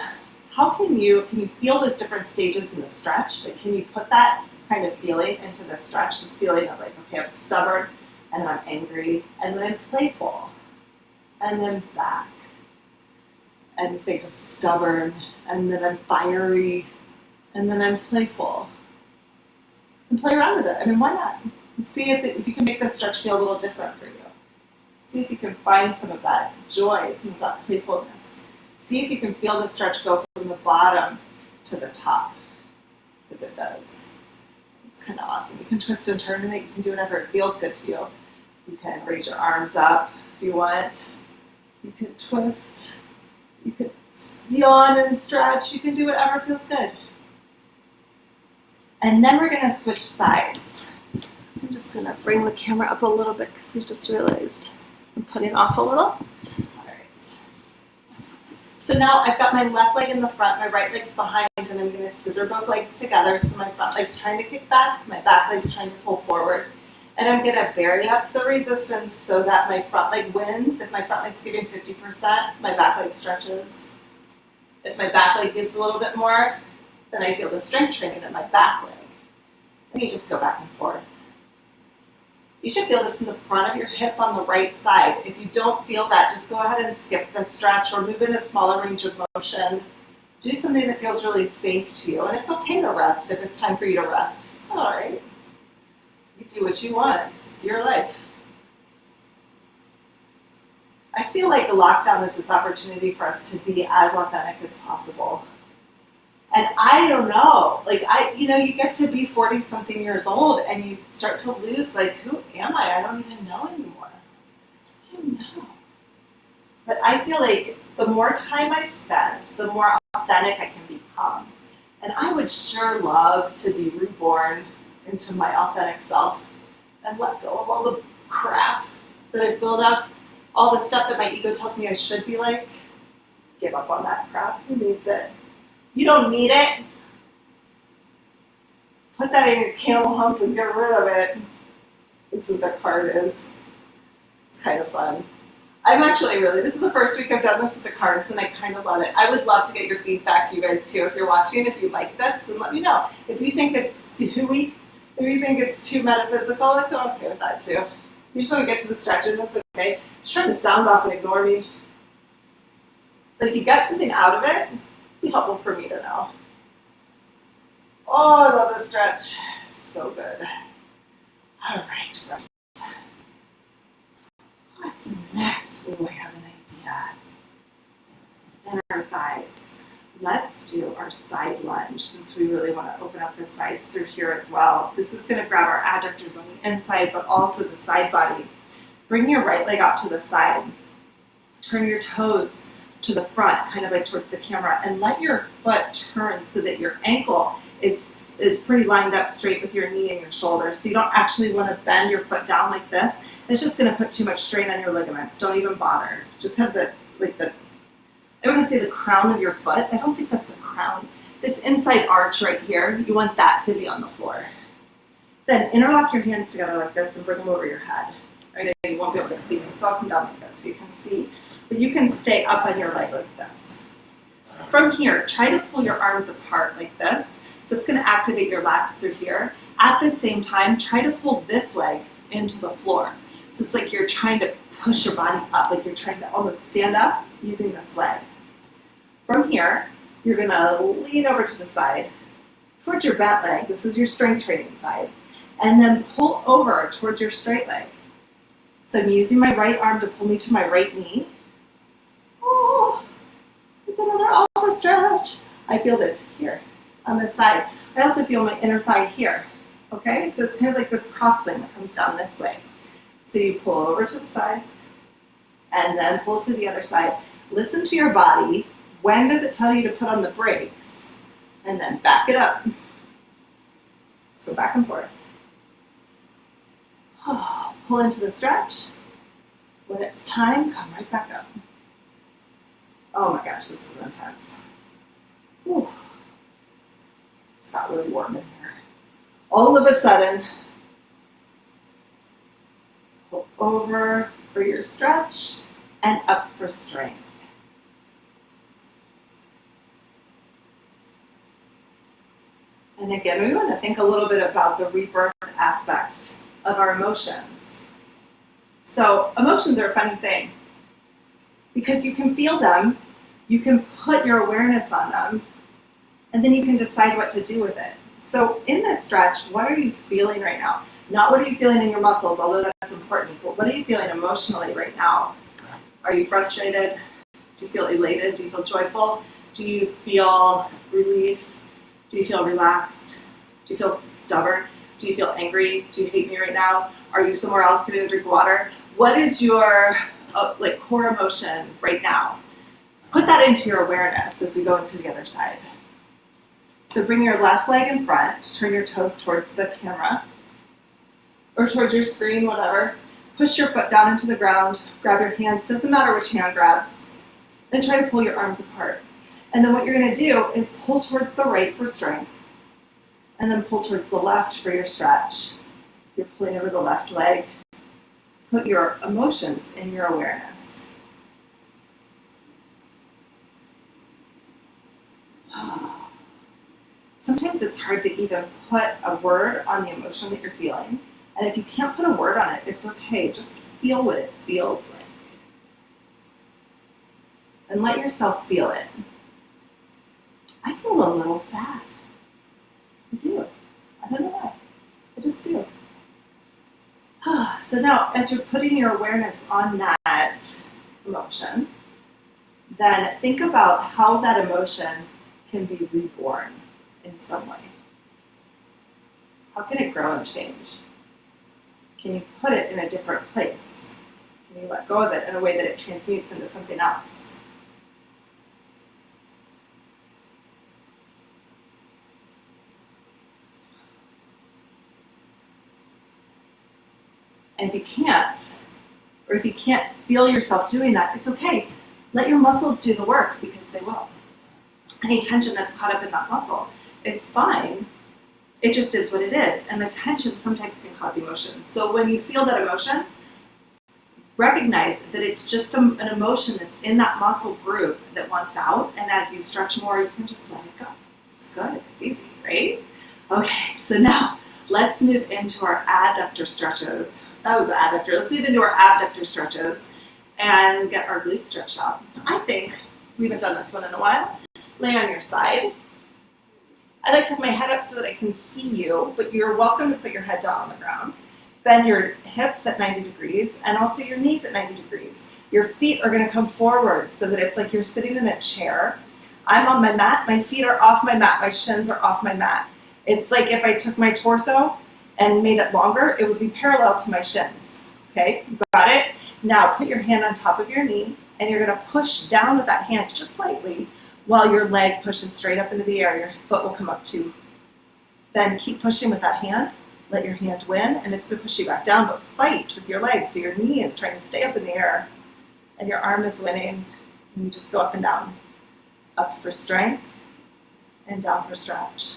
how can you feel those different stages in the stretch? Like can you put that kind of feeling into the stretch, this feeling of like, okay, I'm stubborn, and then I'm angry, and then I'm playful, and then back. And think of stubborn, and then I'm fiery, and then I'm playful. And play around with it. I mean, why not? And see if you can make this stretch feel a little different for you. See if you can find some of that joy, some of that playfulness. See if you can feel the stretch go from the bottom to the top, because it does. It's kind of awesome. You can twist and turn in it. You can do whatever it feels good to you. You can raise your arms up if you want. You can twist. You can yawn and stretch. You can do whatever feels good. And then we're going to switch sides. I'm just going to bring the camera up a little bit because I just realized I'm cutting off a little. All right. So now I've got my left leg in the front, my right leg's behind, and I'm going to scissor both legs together. So my front leg's trying to kick back, my back leg's trying to pull forward. And I'm going to vary up the resistance so that my front leg wins. If my front leg's giving 50%, my back leg stretches. If my back leg gives a little bit more, then I feel the strength training in my back leg. And you just go back and forth. You should feel this in the front of your hip on the right side. If you don't feel that, just go ahead and skip the stretch or move in a smaller range of motion. Do something that feels really safe to you. And it's okay to rest if it's time for you to rest. It's all right. You do what you want. This is your life. I feel like the lockdown is this opportunity for us to be as authentic as possible. And I don't know, like you get to be 40 something years old and you start to lose, like, who am I? I don't even know anymore. I don't know. But I feel like the more time I spend, the more authentic I can become. And I would sure love to be reborn into my authentic self and let go of all the crap that I've built up, all the stuff that my ego tells me I should be like. Give up on that crap. Who needs it? You don't need it. Put that in your camel hump and get rid of it. This is what the card is. It's kind of fun. This is the first week I've done this with the cards, and I kind of love it. I would love to get your feedback, you guys, too, if you're watching, if you like this, and let me know. If you think it's hooey, if you think it's too metaphysical, I'm okay with that, too. You just want to get to the stretching, that's okay. Just try to sound off and ignore me. But if you get something out of it, be helpful for me to know. Oh, I love this stretch. So good. All right, friends. What's next? Oh, I have an idea. And our thighs. Let's do our side lunge since we really want to open up the sides through here as well. This is going to grab our adductors on the inside, but also the side body. Bring your right leg out to the side. Turn your toes to the front, kind of like towards the camera, and let your foot turn so that your ankle is pretty lined up straight with your knee and your shoulder. So you don't actually want to bend your foot down like this. It's just going to put too much strain on your ligaments. Don't even bother. Just have I want to say the crown of your foot. I don't think that's a crown. This inside arch right here, you want that to be on the floor. Then interlock your hands together like this and bring them over your head. Right? You won't be able to see me, so I'll come down like this so you can see. But you can stay up on your leg like this. From here, try to pull your arms apart like this. So it's going to activate your lats through here. At the same time, try to pull this leg into the floor. So it's like you're trying to push your body up, like you're trying to almost stand up using this leg. From here, you're going to lean over to the side towards your bent leg. This is your strength training side. And then pull over towards your straight leg. So I'm using my right arm to pull me to my right knee. Oh, it's another upper stretch. I feel this here on this side. I also feel my inner thigh here. Okay, so it's kind of like this cross thing that comes down this way. So you pull over to the side and then pull to the other side. Listen to your body. When does it tell you to put on the brakes? And then back it up. Just go back and forth. Oh, pull into the stretch. When it's time, come right back up. Oh my gosh, this is intense. Whew. It's got really warm in here. All of a sudden, pull over for your stretch and up for strength. And again, we want to think a little bit about the rebirth aspect of our emotions. So emotions are a funny thing because you can feel them, you can put your awareness on them, and then you can decide what to do with it. So in this stretch, what are you feeling right now? Not what are you feeling in your muscles, although that's important, but what are you feeling emotionally right now? Are you frustrated? Do you feel elated? Do you feel joyful? Do you feel relief? Do you feel relaxed? Do you feel stubborn? Do you feel angry? Do you hate me right now? Are you somewhere else going to drink water? What is your core emotion right now? Put that into your awareness as we go into the other side. So bring your left leg in front, turn your toes towards the camera or towards your screen, whatever. Push your foot down into the ground, grab your hands, doesn't matter which hand grabs, then try to pull your arms apart. And then what you're going to do is pull towards the right for strength and then pull towards the left for your stretch. You're pulling over the left leg. Put your emotions in your awareness. Sometimes it's hard to even put a word on the emotion that you're feeling. And if you can't put a word on it, it's okay. Just feel what it feels like. And let yourself feel it. I feel a little sad. I do. I don't know why. I just do. So now, as you're putting your awareness on that emotion, then think about how that emotion can be reborn in some way. How can it grow and change? Can you put it in a different place? Can you let go of it in a way that it transmutes into something else? And if you can't, or if you can't feel yourself doing that, it's okay. Let your muscles do the work because they will. Any tension that's caught up in that muscle is fine. It just is what it is. And the tension sometimes can cause emotion. So when you feel that emotion, recognize that it's just an emotion that's in that muscle group that wants out. And as you stretch more, you can just let it go. It's good. It's easy, right? Okay, so now let's move into our adductor stretches. That was the adductor. Let's move into our abductor stretches and get our glutes stretched out. I think we haven't done this one in a while. Lay on your side. I like to have my head up so that I can see you, but you're welcome to put your head down on the ground. Bend your hips at 90 degrees and also your knees at 90 degrees. Your feet are going to come forward so that it's like you're sitting in a chair. I'm on my mat. My feet are off my mat. My shins are off my mat. It's like if I took my torso and made it longer, it would be parallel to my shins. Okay, got it? Now put your hand on top of your knee and you're going to push down with that hand just slightly while your leg pushes straight up into the air. Your foot will come up too. Then keep pushing with that hand. Let your hand win and it's going to push you back down, but fight with your leg. So your knee is trying to stay up in the air and your arm is winning. And you just go up and down. Up for strength and down for stretch.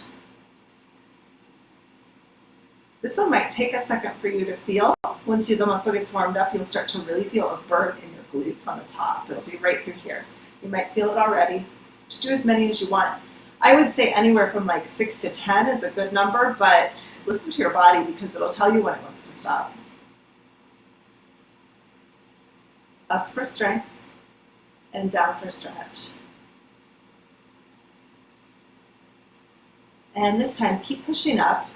This one might take a second for you to feel. Once the muscle gets warmed up, you'll start to really feel a burn in your glute on the top. It'll be right through here. You might feel it already. Just do as many as you want. I would say anywhere from like 6 to 10 is a good number, but listen to your body because it'll tell you when it wants to stop. Up for strength and down for stretch. And this time, keep pushing up.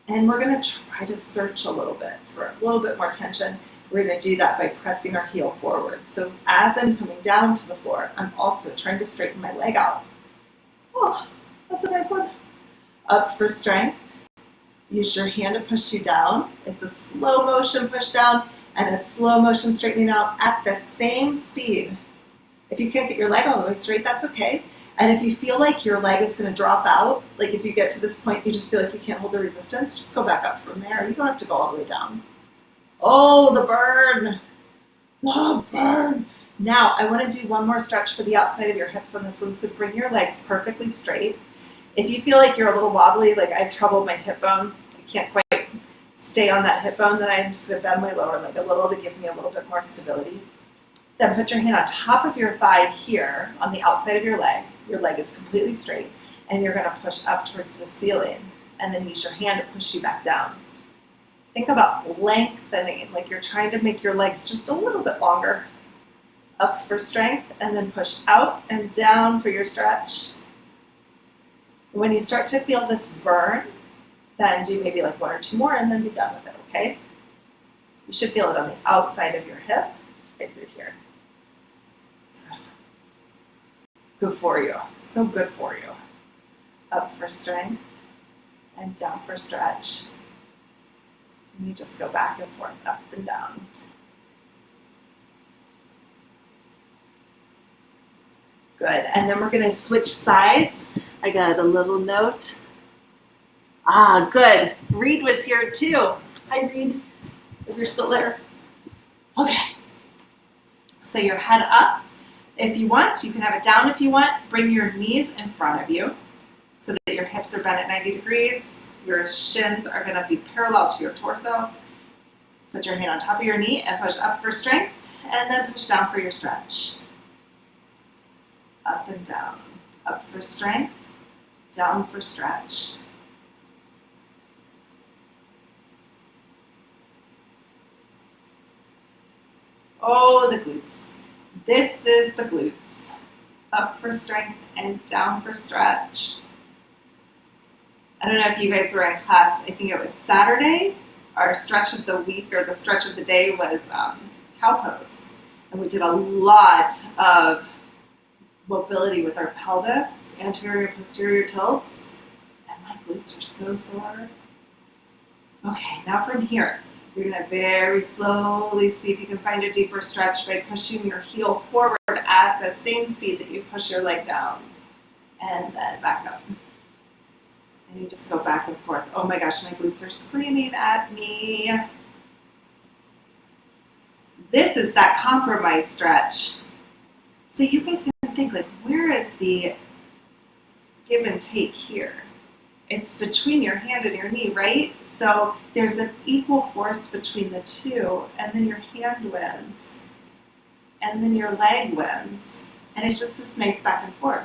And we're going to try to search a little bit for a little bit more tension. We're going to do that by pressing our heel forward. So as I'm coming down to the floor, I'm also trying to straighten my leg out. Oh, that's a nice one. Up for strength. Use your hand to push you down. It's a slow motion push down and a slow motion straightening out at the same speed. If you can't get your leg all the way straight, that's okay. And if you feel like your leg is going to drop out, like if you get to this point, you just feel like you can't hold the resistance, just go back up from there. You don't have to go all the way down. Oh, the burn. Oh, burn. Now, I want to do one more stretch for the outside of your hips on this one. So bring your legs perfectly straight. If you feel like you're a little wobbly, like I have trouble with my hip bone, I can't quite stay on that hip bone, then I'm just going to bend my lower leg a little to give me a little bit more stability. Then put your hand on top of your thigh here on the outside of your leg. Your leg is completely straight, and you're going to push up towards the ceiling, and then use your hand to push you back down. Think about lengthening, like you're trying to make your legs just a little bit longer. Up for strength, and then push out and down for your stretch. When you start to feel this burn, then do maybe like 1 or 2 more, and then be done with it, okay? You should feel it on the outside of your hip, right through here. Good for you. So good for you. Up for strength and down for stretch. And you just go back and forth, up and down. Good. And then we're going to switch sides. I got a little note. Ah, good. Reed was here too. Hi, Reed. If you're still there. Okay. So your head up. If you want, you can have it down if you want. Bring your knees in front of you so that your hips are bent at 90 degrees. Your shins are going to be parallel to your torso. Put your hand on top of your knee and push up for strength, and then push down for your stretch. Up and down. Up for strength, down for stretch. Oh, the glutes. This is the glutes. Up for strength and down for stretch. I don't know if you guys were in class, I think it was Saturday. Our stretch of the week or the stretch of the day was cow pose. And we did a lot of mobility with our pelvis, anterior and posterior tilts. And my glutes were so sore. Okay, now from here, you're going to very slowly see if you can find a deeper stretch by pushing your heel forward at the same speed that you push your leg down. And then back up. And you just go back and forth. Oh my gosh, my glutes are screaming at me. This is that compromise stretch. So you guys can think, like, where is the give and take here? It's between your hand and your knee, right? So there's an equal force between the two, and then your hand wins, and then your leg wins, and it's just this nice back and forth.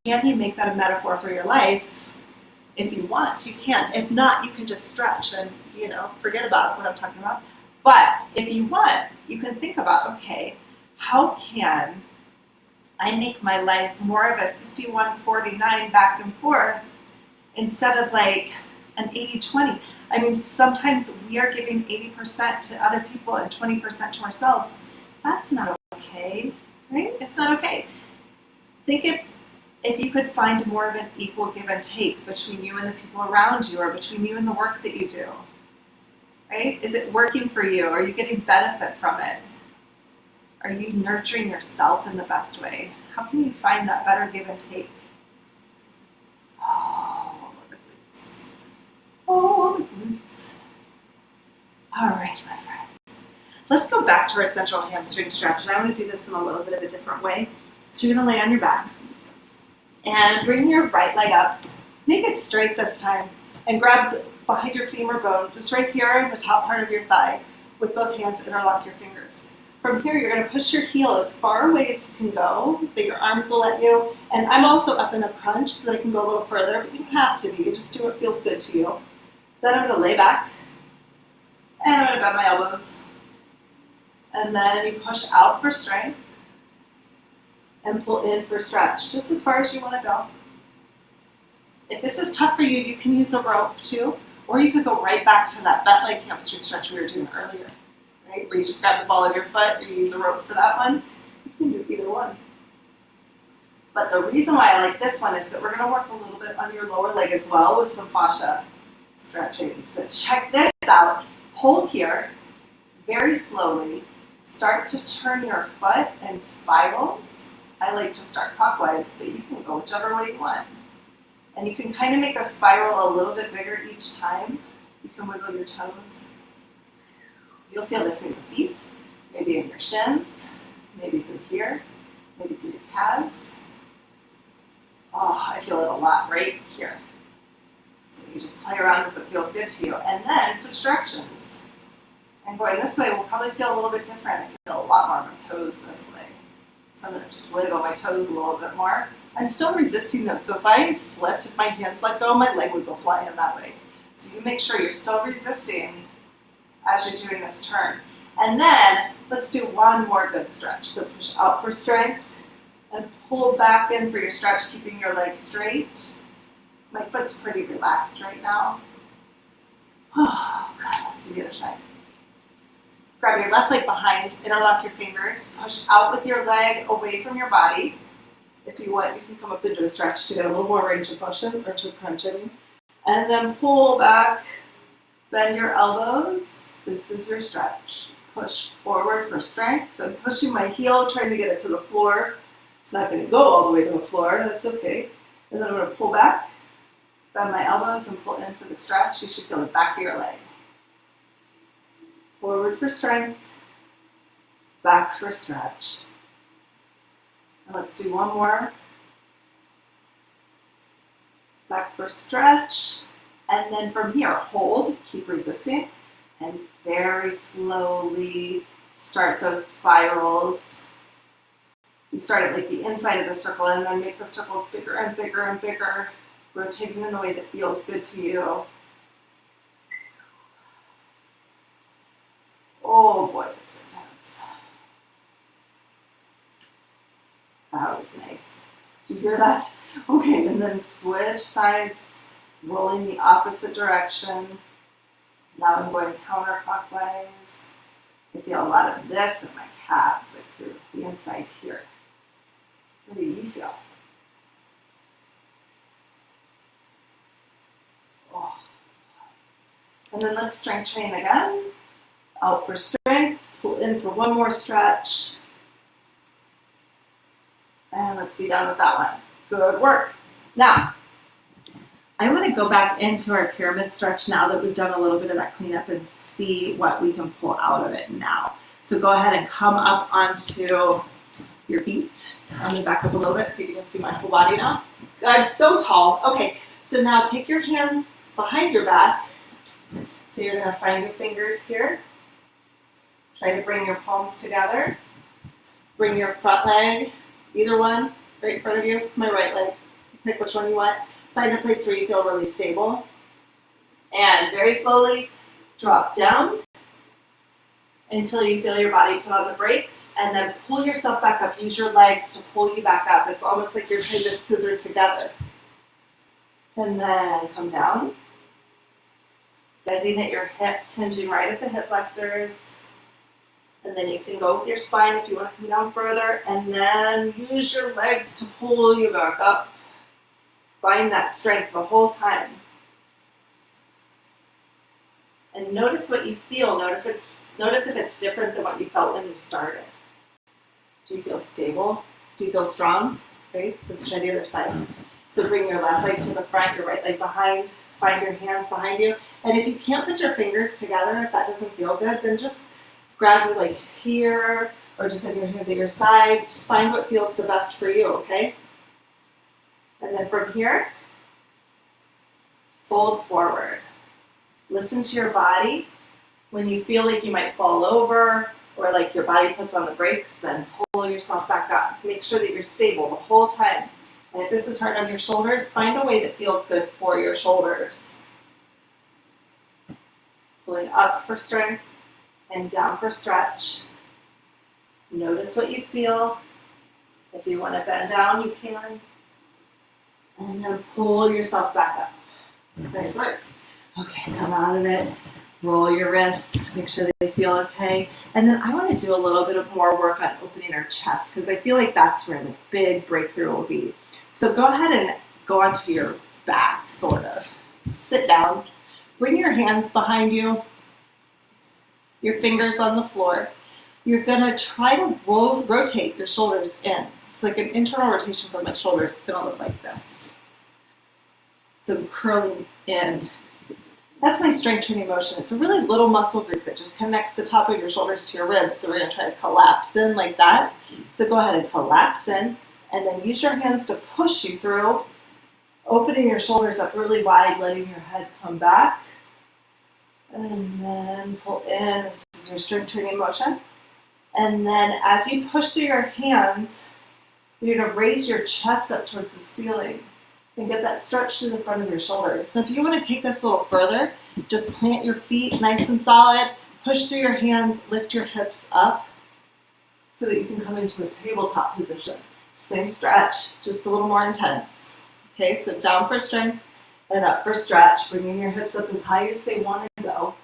Can you make that a metaphor for your life? If you want, you can. If not, you can just stretch and, forget about what I'm talking about. But if you want, you can think about, okay, how can I make my life more of a 51-49 back and forth instead of like an 80-20? I mean, sometimes we are giving 80% to other people and 20% to ourselves. That's not okay, right? It's not okay. Think if you could find more of an equal give and take between you and the people around you, or between you and the work that you do, right? Is it working for you? Are you getting benefit from it? Are you nurturing yourself in the best way? How can you find that better give and take? Oh, the glutes. Oh, the glutes. All right, my friends. Let's go go back to our central hamstring stretch, and I want to do this in a little bit of a different way. So you're going to lay on your back and bring your right leg up. Make it straight this time, and grab behind your femur bone, just right here in the top part of your thigh. With both hands, interlock your fingers. From here, you're going to push your heel as far away as you can go, that your arms will let you. And I'm also up in a crunch so that I can go a little further, but you don't have to be. You just do what feels good to you. Then I'm going to lay back, and I'm going to bend my elbows. And then you push out for strength, and pull in for stretch, just as far as you want to go. If this is tough for you, you can use a rope too, or you could go right back to that bent leg hamstring stretch we were doing earlier, right? Where you just grab the ball of your foot, or you use a rope for that one. You can do either one. But the reason why I like this one is that we're going to work a little bit on your lower leg as well with some fascia stretching. So check this out. Hold here, very slowly. Start to turn your foot in spirals. I like to start clockwise, but you can go whichever way you want. And you can kind of make the spiral a little bit bigger each time. You can wiggle your toes. You'll feel this in your feet, maybe in your shins, maybe through here, maybe through your calves. Oh, I feel it a lot right here. So you just play around if it feels good to you. And then switch directions. And going this way will probably feel a little bit different. I feel a lot more of my toes this way. So I'm going to just wiggle my toes a little bit more. I'm still resisting those, so if I slipped, if my hands let go, my leg would go flying that way. So you make sure you're still resisting as you're doing this turn. And then let's do one more good stretch. So push out for strength and pull back in for your stretch, keeping your legs straight. My foot's pretty relaxed right now. Oh, God, let's do the other side. Grab your left leg behind, interlock your fingers, push out with your leg away from your body. If you want, you can come up into a stretch to get a little more range of motion, or to crunch in. And then pull back, bend your elbows. This is your stretch. Push forward for strength. So I'm pushing my heel, trying to get it to the floor. It's not going to go all the way to the floor, that's okay. And then I'm going to pull back, bend my elbows, and pull in for the stretch. You should feel the back of your leg. Forward for strength, back for stretch. And let's do one more. Back for stretch. And then from here, hold, keep resisting, and very slowly start those spirals. You start at like the inside of the circle and then make the circles bigger and bigger and bigger, rotating in the way that feels good to you. Oh boy, that's intense. That was nice. Did you hear that? Okay, and then switch sides, rolling the opposite direction. Now I'm going counterclockwise. I feel a lot of this in my calves, like through the inside here. What do you feel? Oh. And then let's strength train again. Out for strength, pull in for one more stretch. And let's be done with that one. Good work. Now, I want to go back into our pyramid stretch now that we've done a little bit of that cleanup and see what we can pull out of it now. So go ahead and come up onto your feet. I'm going to back up a little bit so you can see my whole body now. I'm so tall. Okay, so now take your hands behind your back. So you're going to find your fingers here. Try to bring your palms together. Bring your front leg, either one, right in front of you. It's my right leg. Pick which one you want. Find a place where you feel really stable. And very slowly drop down until you feel your body put on the brakes, and then pull yourself back up. Use your legs to pull you back up. It's almost like you're trying to scissor together. And then come down. Bending at your hips, hinging right at the hip flexors. And then you can go with your spine if you want to come down further. And then use your legs to pull you back up. Find that strength the whole time. And notice what you feel. Notice if it's different than what you felt when you started. Do you feel stable? Do you feel strong? Great. Let's try the other side. So bring your left leg to the front, your right leg behind. Find your hands behind you. And if you can't put your fingers together, if that doesn't feel good, then just grab it like here, or just have your hands at your sides. Just find what feels the best for you, okay? And then from here, fold forward. Listen to your body. When you feel like you might fall over or like your body puts on the brakes, then pull yourself back up. Make sure that you're stable the whole time. And if this is hard on your shoulders, find a way that feels good for your shoulders. Pulling up for strength and down for stretch. Notice what you feel. If you want to bend down, you can. And then pull yourself back up. Nice work. Okay, come out of it. Roll your wrists, make sure they feel okay. And then I want to do a little bit of more work on opening our chest because I feel like that's where the big breakthrough will be. So go ahead and go onto your back, sort of. Sit down. Bring your hands behind you. Your fingers on the floor. You're going to try to rotate your shoulders in. It's like an internal rotation from my shoulders. It's going to look like this. So curling in. That's my strength training motion. It's a really little muscle group that just connects the top of your shoulders to your ribs. So we're going to try to collapse in like that. So go ahead and collapse in and then use your hands to push you through, opening your shoulders up really wide, letting your head come back. And then pull in. This is your strength training motion. And then as you push through your hands, you're going to raise your chest up towards the ceiling. And get that stretch through the front of your shoulders. So if you want to take this a little further, just plant your feet nice and solid, push through your hands, lift your hips up so that you can come into a tabletop position. Same stretch, just a little more intense. Okay, so down for strength and up for stretch, bringing your hips up as high as they want to go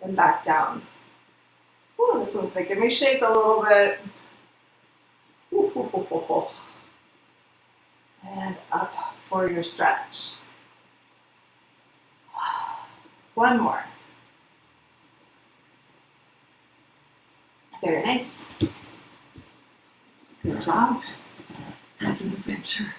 and back down. Ooh, this one's making me shake a little bit. Ooh. And up for your stretch. One more. Very nice. Good job. That's an adventure.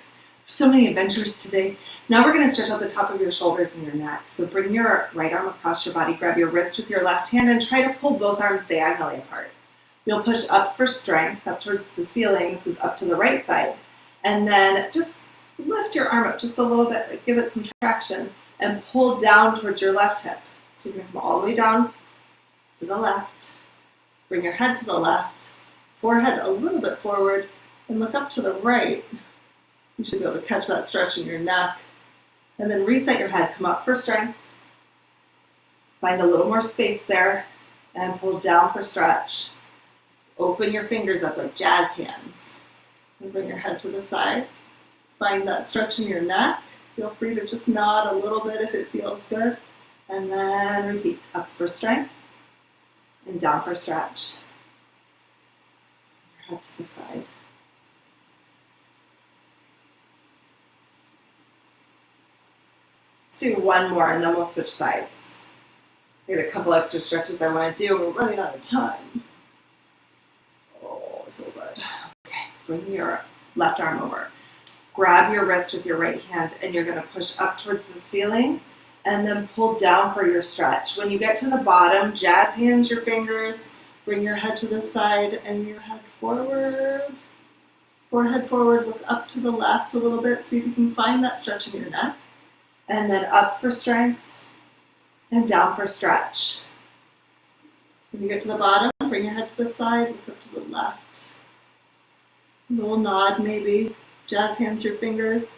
So many adventures today. Now we're going to stretch out the top of your shoulders and your neck. So bring your right arm across your body, grab your wrist with your left hand, and try to pull both arms diagonally apart. You'll push up for strength, up towards the ceiling. This is up to the right side. And then just lift your arm up just a little bit, like give it some traction, and pull down towards your left hip. So you're going to come all the way down to the left. Bring your head to the left, forehead a little bit forward, and look up to the right. You should be able to catch that stretch in your neck. And then reset your head, come up for strength. Find a little more space there, and pull down for stretch. Open your fingers up like jazz hands. And bring your head to the side. Find that stretch in your neck. Feel free to just nod a little bit if it feels good. And then repeat. Up for strength and down for stretch. Your head to the side. Let's do one more and then we'll switch sides. I got a couple extra stretches I want to do. We're running out of time. Oh, so good. Okay, bring your left arm over. Grab your wrist with your right hand and you're going to push up towards the ceiling and then pull down for your stretch. When you get to the bottom, jazz hands your fingers, bring your head to the side and your head forward. Forehead forward, look up to the left a little bit, see if you can find that stretch in your neck. And then up for strength and down for stretch. When you get to the bottom, bring your head to the side, look up to the left. A little nod maybe. Jazz hands your fingers.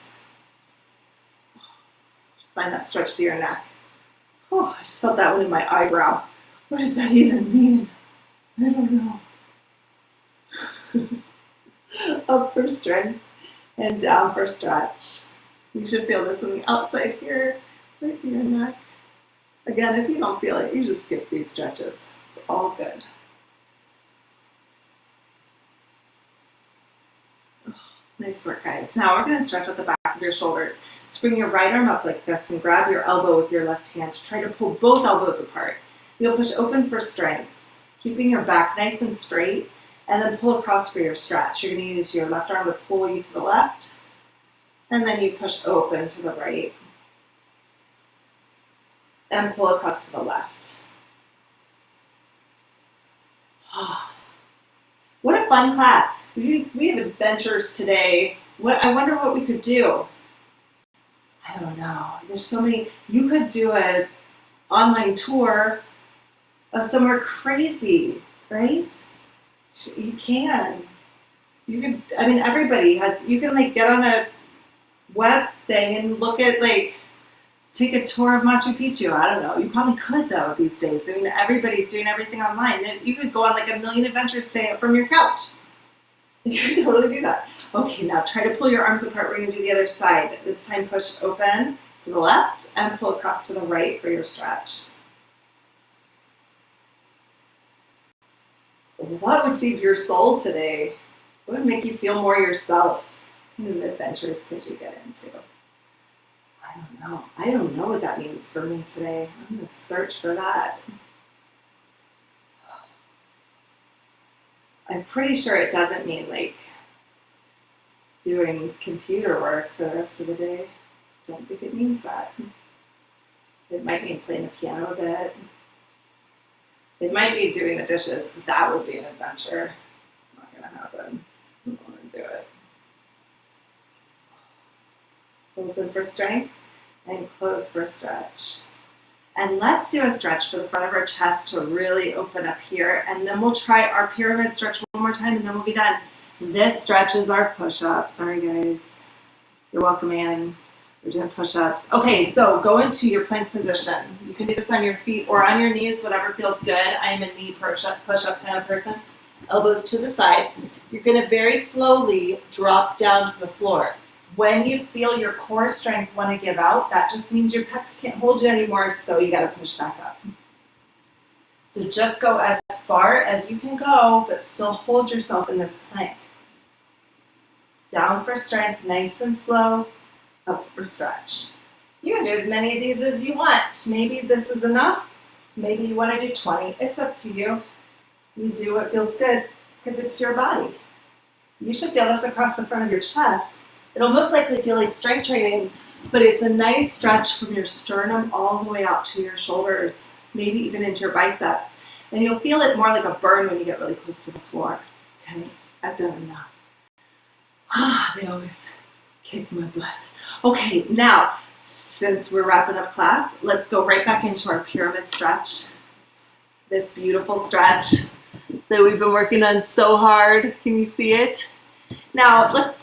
Find that stretch through your neck. Oh, I just felt that one in my eyebrow. What does that even mean? I don't know. Up for strength and down for stretch. You should feel this on the outside here, right through your neck. Again, if you don't feel it, you just skip these stretches. It's all good. Nice work, guys. Now we're going to stretch out the back of your shoulders. So bring your right arm up like this and grab your elbow with your left hand. Try to pull both elbows apart. You'll push open for strength, keeping your back nice and straight, and then pull across for your stretch. You're going to use your left arm to pull you to the left, and then you push open to the right, and pull across to the left. What a fun class. We have adventures today. I wonder what we could do. I don't know. There's so many. You could do an online tour of somewhere crazy, right? You can. You could, I mean, everybody has, you can like get on a web thing and look at like, take a tour of Machu Picchu. I don't know. You probably could though these days. I mean, everybody's doing everything online. You could go on like a million adventures staying up from your couch. You could totally do that. Okay, now try to pull your arms apart. We're going to do the other side. This time push open to the left and pull across to the right for your stretch. What would feed your soul today? What would make you feel more yourself? What kind of adventures could you get into? I don't know. I don't know what that means for me today. I'm going to search for that. I'm pretty sure it doesn't mean like doing computer work for the rest of the day. Don't think it means that. It might mean playing the piano a bit. It might be doing the dishes. That would be an adventure. It's not going to happen. I don't want to do it. Open for strength and close for stretch. And let's do a stretch for the front of our chest to really open up here. And then we'll try our pyramid stretch one more time and then we'll be done. This stretch is our push-up. Sorry, guys. You're welcome in. We're doing push-ups. Okay, so go into your plank position. You can do this on your feet or on your knees, whatever feels good. I am a knee push-up kind of person. Elbows to the side. You're going to very slowly drop down to the floor. When you feel your core strength want to give out, that just means your pecs can't hold you anymore, so you got to push back up. So just go as far as you can go, but still hold yourself in this plank. Down for strength, nice and slow. Up for stretch. You can do as many of these as you want. Maybe this is enough. Maybe you want to do 20. It's up to you. You do what feels good because it's your body. You should feel this across the front of your chest. It'll most likely feel like strength training, but it's a nice stretch from your sternum all the way out to your shoulders, maybe even into your biceps. And you'll feel it more like a burn when you get really close to the floor. Okay, I've done enough. They always kick my butt. Okay, now, since we're wrapping up class, let's go right back into our pyramid stretch. This beautiful stretch that we've been working on so hard. Can you see it? Now, let's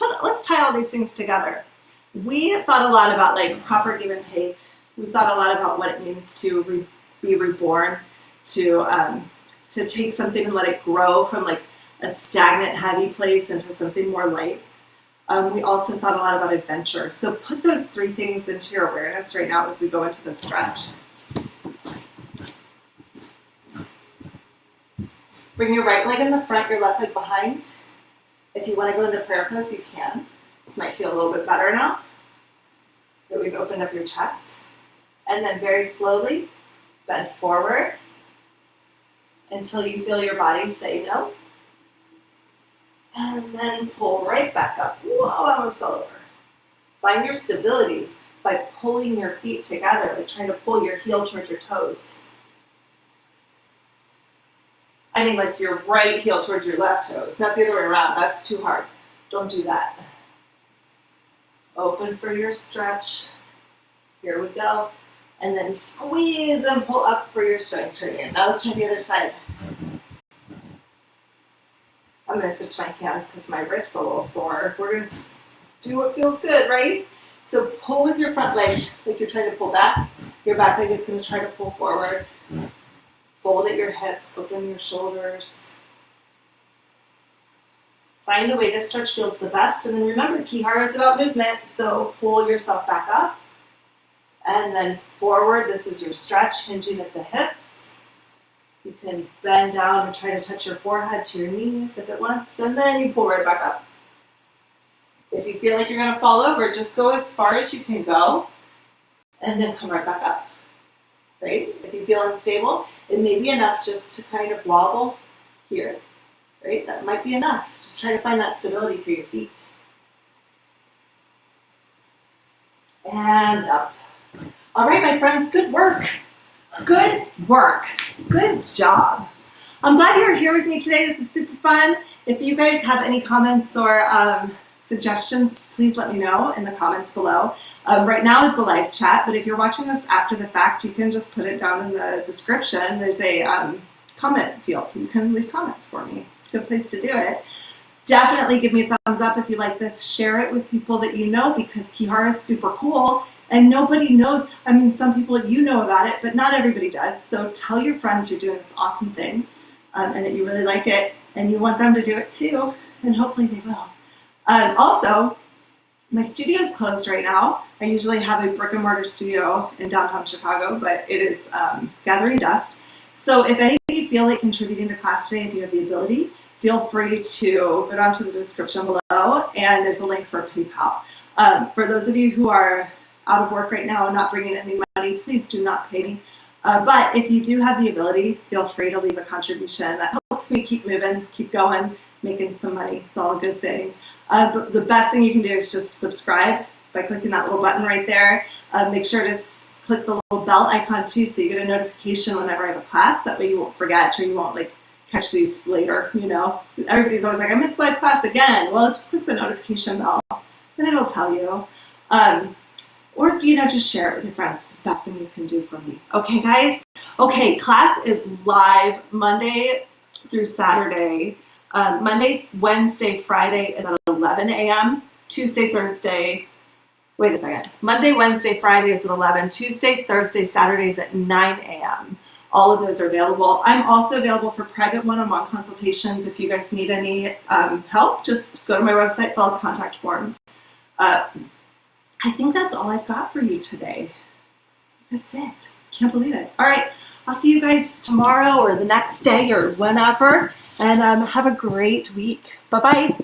tie all these things together. We thought a lot about like proper give and take. We thought a lot about what it means to be reborn, to take something and let it grow from like a stagnant, heavy place into something more light. We also thought a lot about adventure. So put those three things into your awareness right now as we go into the stretch. Bring your right leg in the front, your left leg behind. If you want to go into prayer pose, you can. This might feel a little bit better now that we've opened up your chest. And then very slowly, bend forward until you feel your body say no. And then pull right back up. Whoa, I almost fell over. Find your stability by pulling your feet together, like trying to pull your heel towards your toes. I mean like your right heel towards your left toes, not the other way around. That's too hard. Don't do that. Open for your stretch. Here we go. And then squeeze and pull up for your strength training. Now let's try the other side. I'm going to switch my hands because my wrist's a little sore. We're going to do what feels good, right? So pull with your front leg like you're trying to pull back. Your back leg is going to try to pull forward. Fold at your hips, open your shoulders. Find the way this stretch feels the best. And then remember, Ki-Hara is about movement. So pull yourself back up. And then forward. This is your stretch, hinging at the hips. You can bend down and try to touch your forehead to your knees if it wants, and then you pull right back up. If you feel like you're going to fall over, just go as far as you can go, and then come right back up. Right? If you feel unstable, it may be enough just to kind of wobble here. Right? That might be enough. Just try to find that stability through your feet. And up. All right, my friends, good work. Good work. Good job. I'm glad you're here with me today. This is super fun. If you guys have any comments or suggestions, please let me know in the comments below. Right now it's a live chat, but if you're watching this after the fact, you can just put it down in the description. There's a comment field. You can leave comments for me. It's a good place to do it. Definitely give me a thumbs up if you like this. Share it with people that you know, because Ki-Hara is super cool and nobody knows. I mean, some people you know about it, but not everybody does. So tell your friends you're doing this awesome thing and that you really like it and you want them to do it too, and hopefully they will. Also, my studio is closed right now. I usually have a brick and mortar studio in downtown Chicago, but it is gathering dust. So if any of you feel like contributing to class today, if you have the ability, feel free to go down to the description below, and there's a link for PayPal. For those of you who are out of work right now and not bringing any money, please do not pay me. But if you do have the ability, feel free to leave a contribution. That helps me keep moving, keep going, making some money. It's all a good thing. But the best thing you can do is just subscribe by clicking that little button right there. Make sure to click the little bell icon too, so you get a notification whenever I have a class. That way you won't forget, or you won't like catch these later, you know. Everybody's always like, I missed live class again. Well, just click the notification bell and it'll tell you. Or, you know, just share it with your friends. It's the best thing you can do for me. Okay, guys? Okay, class is live Monday through Saturday. Monday, Wednesday, Friday is at 11 a.m. Tuesday, Thursday, wait a second. Monday, Wednesday, Friday is at 11. Tuesday, Thursday, Saturday is at 9 a.m. All of those are available. I'm also available for private one-on-one consultations. If you guys need any help, just go to my website, fill out the contact form. I think that's all I've got for you today. That's it. Can't believe it. All right. I'll see you guys tomorrow or the next day or whenever. And have a great week. Bye-bye.